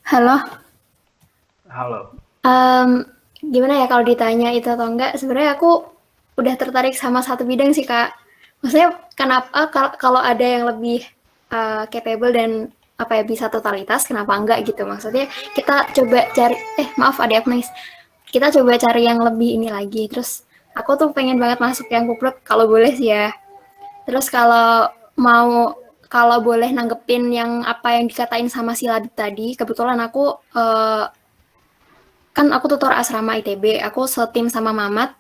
Halo. Gimana ya kalau ditanya itu atau enggak, sebenarnya aku udah tertarik sama satu bidang sih Kak. Maksudnya kenapa kalau ada yang lebih capable dan bisa totalitas, kenapa enggak gitu. Maksudnya kita coba cari, ada Agnes. Kita coba cari yang lebih ini lagi. Terus aku tuh pengen banget masuk yang kupluk kalau boleh sih ya. Terus kalau boleh nanggepin yang apa yang dikatain sama si Labib tadi, kebetulan aku kan aku tutor asrama ITB, aku setim sama Mamat,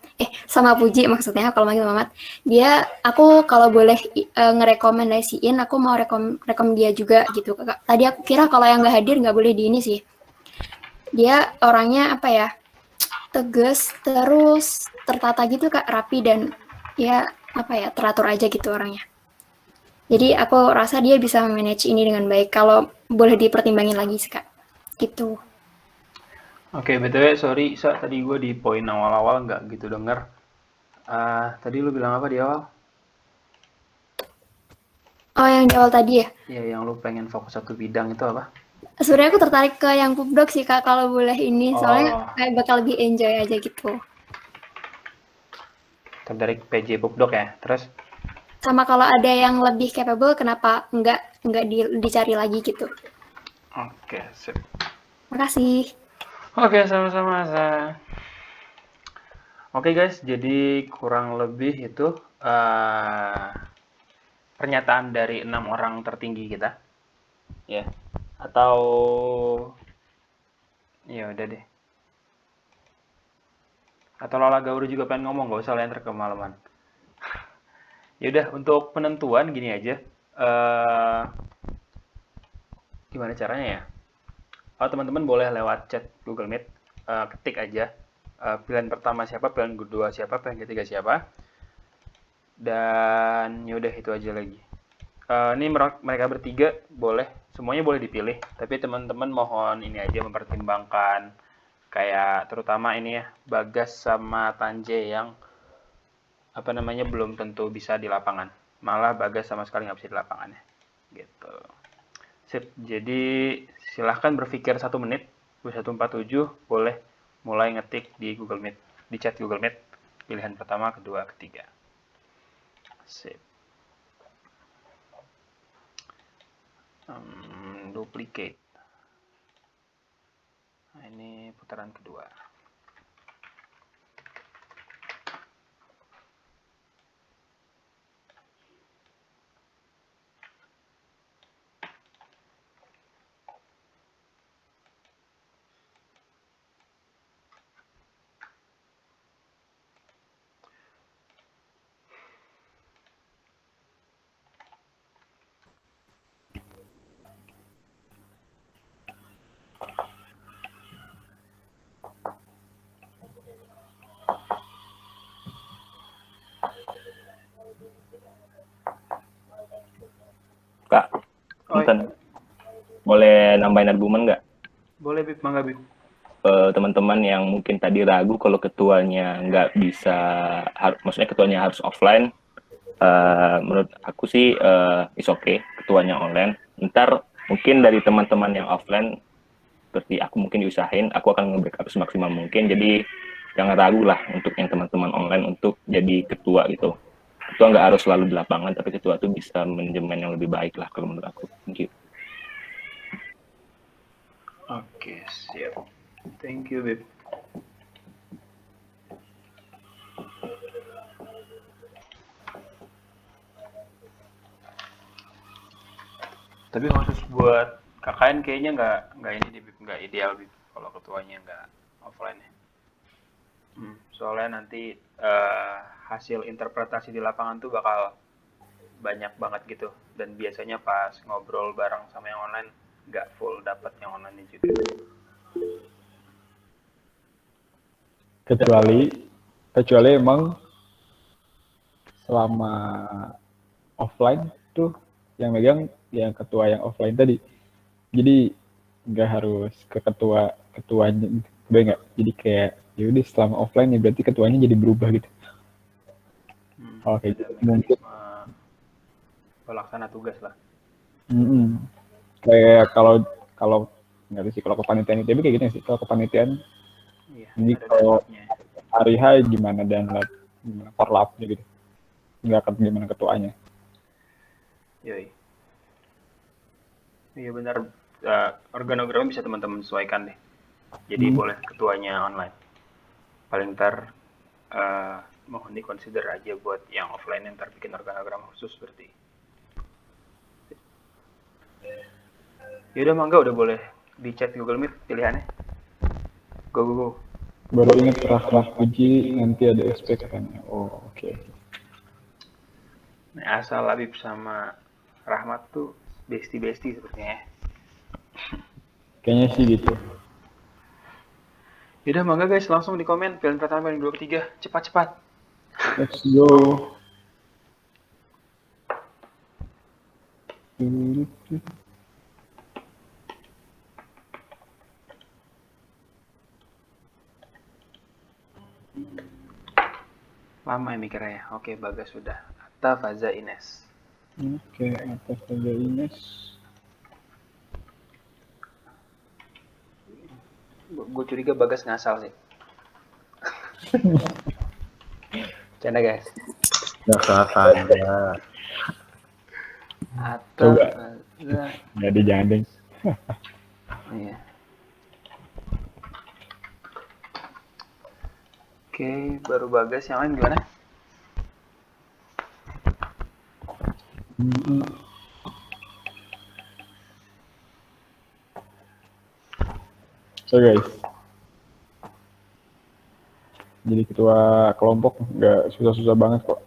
sama Puji maksudnya kalau manggil Mamat. Aku kalau boleh ngerekomendasiin, aku mau rekom dia juga gitu. Tadi aku kira kalau yang nggak hadir nggak boleh di ini sih. Dia orangnya apa ya, tegas, terus tertata gitu Kak, rapi dan ya apa ya, teratur aja gitu orangnya. Jadi aku rasa dia bisa manage ini dengan baik. Kalau boleh dipertimbangin lagi sih Kak, gitu. Oke, BTW sorry, tadi gue di poin awal-awal nggak gitu denger. Tadi lu bilang apa di awal? Oh, yang di awal tadi ya? Iya, yang lu pengen fokus satu bidang itu apa? Sebenarnya aku tertarik ke yang Pupdog sih Kak, kalau boleh ini. Soalnya Oh. kayak bakal lebih enjoy aja gitu. Tertarik PJ Pupdog ya? Terus? Sama kalau ada yang lebih capable, kenapa nggak dicari lagi gitu. Oke, sip. Makasih. Oke, sama-sama, Asa. Oke guys, jadi kurang lebih itu pernyataan dari 6 orang tertinggi kita, ya. Atau ya udah deh. Atau Lala Gauri juga pengen ngomong, gak usah lenter kemalaman. Ya udah, untuk penentuan gini aja. Gimana caranya ya? Teman-teman boleh lewat chat Google Meet, ketik aja pilihan pertama siapa, pilihan kedua siapa, pilihan ketiga siapa, dan yaudah itu aja lagi. Ini mereka bertiga semuanya boleh dipilih, tapi teman-teman mohon ini aja mempertimbangkan kayak terutama ini ya, Bagas sama Tanje yang apa namanya belum tentu bisa di lapangan, malah Bagas sama sekali nggak bisa di lapangan ya, gitu. Sip, jadi silahkan berpikir 1 menit, 2147 boleh mulai ngetik di Google Meet, di chat Google Meet, pilihan pertama, kedua, ketiga. Sip. Duplicate. Nah, ini putaran kedua. Kak, punten. Boleh nambahin argumen nggak? Boleh, Bib, mangga, Bib. Teman-teman yang mungkin tadi ragu kalau ketuanya nggak bisa, maksudnya ketuanya harus offline, menurut aku sih is okay, ketuanya online. Ntar mungkin dari teman-teman yang offline, seperti aku mungkin diusahain, aku akan nge-backup semaksimal mungkin, jadi jangan ragu lah untuk yang teman-teman online untuk jadi ketua gitu. Ketua nggak harus selalu di lapangan, tapi ketua tuh bisa manajemen yang lebih baik lah kalau menurut aku. Thank you. Oke, siap. Thank you, Bib. Tapi khusus buat KKN kayaknya nggak ini deh, Bib, nggak ideal, Bib, kalau ketuanya nggak offline ya. Soalnya nanti hasil interpretasi di lapangan tuh bakal banyak banget gitu, dan biasanya pas ngobrol bareng sama yang online nggak full dapat yang online juga. Kecuali emang selama offline tuh yang megang yang ketua yang offline tadi, jadi nggak harus ke ketuanya, nggak, jadi kayak yaudah selama offline ya berarti ketuanya jadi berubah gitu. Oke, mungkin pelaksana tugas lah. Kayak kalau nggak tahu sih, kalau kepanitiaan ITB kayak gini sih, kalau kepanitiaan ini kalau hari H gimana dan gimana korlapnya gitu, nggak akan gimana ketuanya. Yoi. Iya benar, organogram bisa teman-teman sesuaikan deh. Jadi boleh ketuanya online. Paling ntar mohon di-consider aja buat yang offline, ntar bikin organogram khusus berarti. Yaudah mangga, udah boleh di chat Google Meet pilihannya. Go. Baru inget Rahmat Puji nanti ada SP katanya. Oh, oke. Nah, Asa, Labib sama Rahmat tuh bestie sepertinya ya. Kayaknya sih gitu. Yaudah, mangga guys, langsung di komen film pertama yang 2 ketiga. Cepat. Let's go. Lama ya mikirnya ya. Oke, Bagas sudah. Atta, Faza, Ines. Oke, atas saja Ines. Gue curiga Bagas ngasal sih. Canda guys. Kagak. Atta, Coba. Faza. Nggak dijanding. Iya. Oke, baru Bagas, yang lain gimana? So guys, jadi ketua kelompok nggak susah-susah banget kok.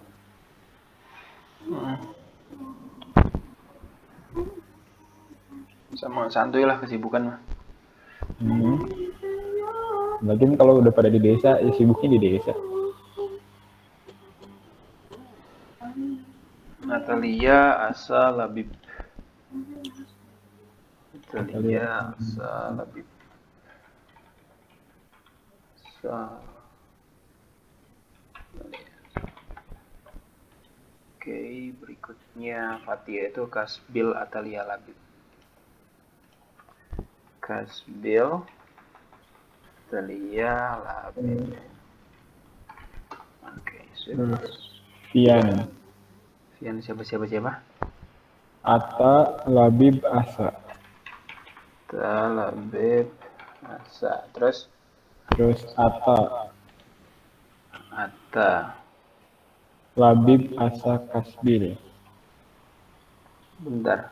Sama santuy lah kesibukan mah. Lagian kalau udah pada di desa, ya sibuknya di desa. Natalia, Asa, Labib. Natalia, Asa, Labib. Oke, berikutnya Fatia itu Kasbil, Atalia, Labib. Kasbil, Atalia, Labib. Oke, Terus Fian, siapa? Atta, Labib, Asa. Atta, Labib, Asa. Terus Atta, Labib, Asa, Kasbil. Bentar.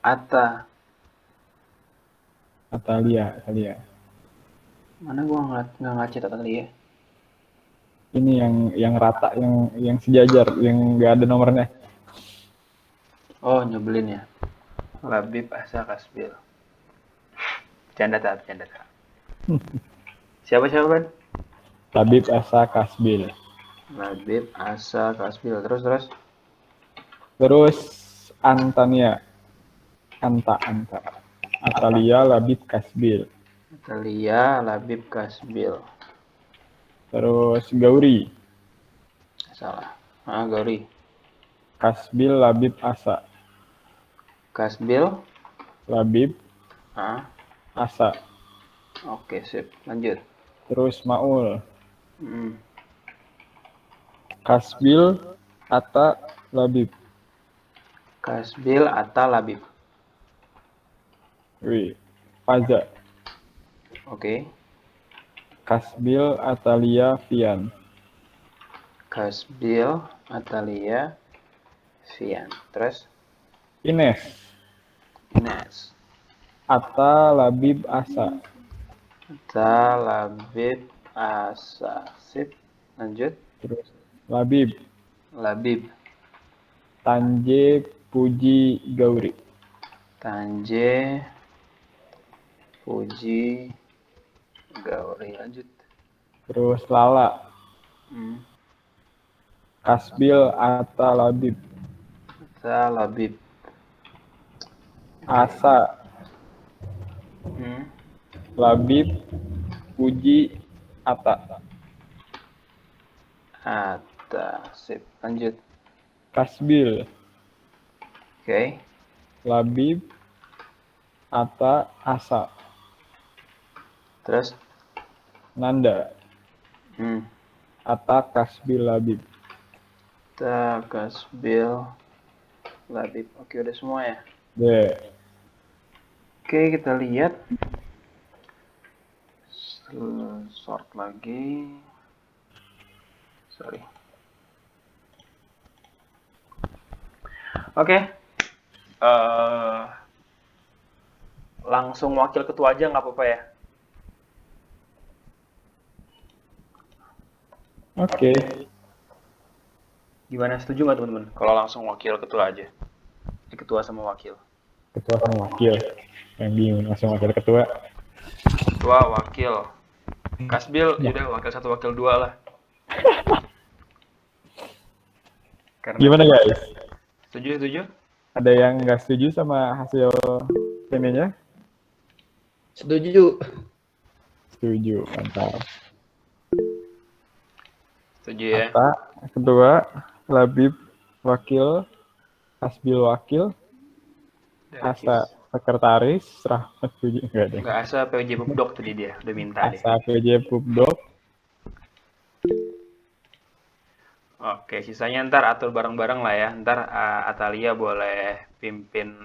Atta. Atalia. Mana gua nggak ngacet Atalia. Ini yang rata, yang sejajar, yang nggak ada nomornya. Oh, nyebelin ya. Labib, Asa, Kasbil. Canda tak. Siapa Ban? Labib, Asa, Kasbil. Labib, Asa, Kasbil. Terus. Terus Anta. Atalia, Labib, Kasbil. Atalia, Labib, Kasbil. Terus Gauri. Salah. Gauri. Kasbil, Labib, Asa. Kasbil, Labib, Asa. Oke, sip. Lanjut. Terus Maul. Kasbil, Atta, Labib. Kasbil, Atta, Labib. Wih. Faza. Oke. Kasbil, Atalia, Fian. Kasbil, Atalia, Fian. Terus Ines. Atta, Labib, Asa. Atta, Labib, Asa. Sip. Lanjut. Terus Labib. Tanje, Puji, Gauri. Tanje, Puji, Gauri. Lanjut. Terus Lala. Kasbil, Atta, Labib. Atta, Labib. Asa. Labib, Puji, Atta. Sip. Lanjut. Kasbil. Oke. Labib, Atta, Asa. Terus Nanda. Atta, Kasbil, Labib. Atta, Kasbil, Labib. Oke, udah semua ya? Oke, kita lihat. Sort lagi. Sorry. Oke. Langsung wakil ketua aja nggak apa-apa ya? Oke. Gimana, setuju nggak teman-teman? Kalau langsung wakil ketua aja. Ketua sama wakil. Ketua sama wakil. Yang bingung langsung wakil ketua. Ketua, wakil. Kasbil, yaudah wakil 1, wakil 2 lah. Karena Gimana guys? Setuju? Ada yang nggak setuju sama hasil ininya? Setuju. Setuju, mantap. Setuju ya. Ata, ketua, Labib, wakil, Kasbil wakil, Asa sekretaris, Rahmat setuju enggak deh. Nggak asa PJ Pupdok tadi dia, udah minta deh. Asa PJ Pupdok. Oke, sisanya ntar atur bareng-bareng lah ya. Ntar Atalia boleh pimpin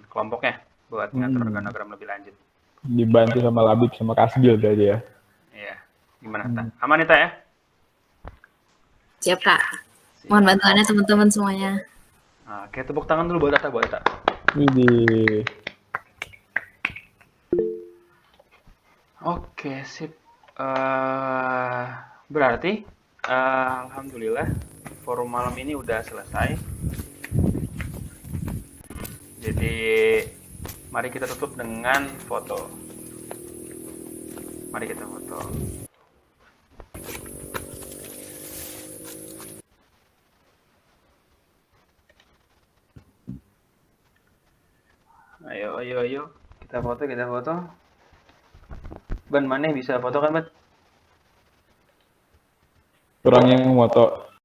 kelompoknya buat ngatur organogram lebih lanjut. Dibantu sama Labib sama Kasbil tadi ya. Iya. Gimana, Ta? Aman ya, Ta ya? Siap, Kak. Mohon bantuannya teman-teman semuanya. Oke, tepuk tangan dulu buat Ta. Widih. Oke, sip. Berarti alhamdulillah forum malam ini udah selesai. Jadi mari kita tutup dengan foto. Mari kita foto. Ayo. Kita foto. Ban, mana bisa foto kan, Ban? Kurang yang moto.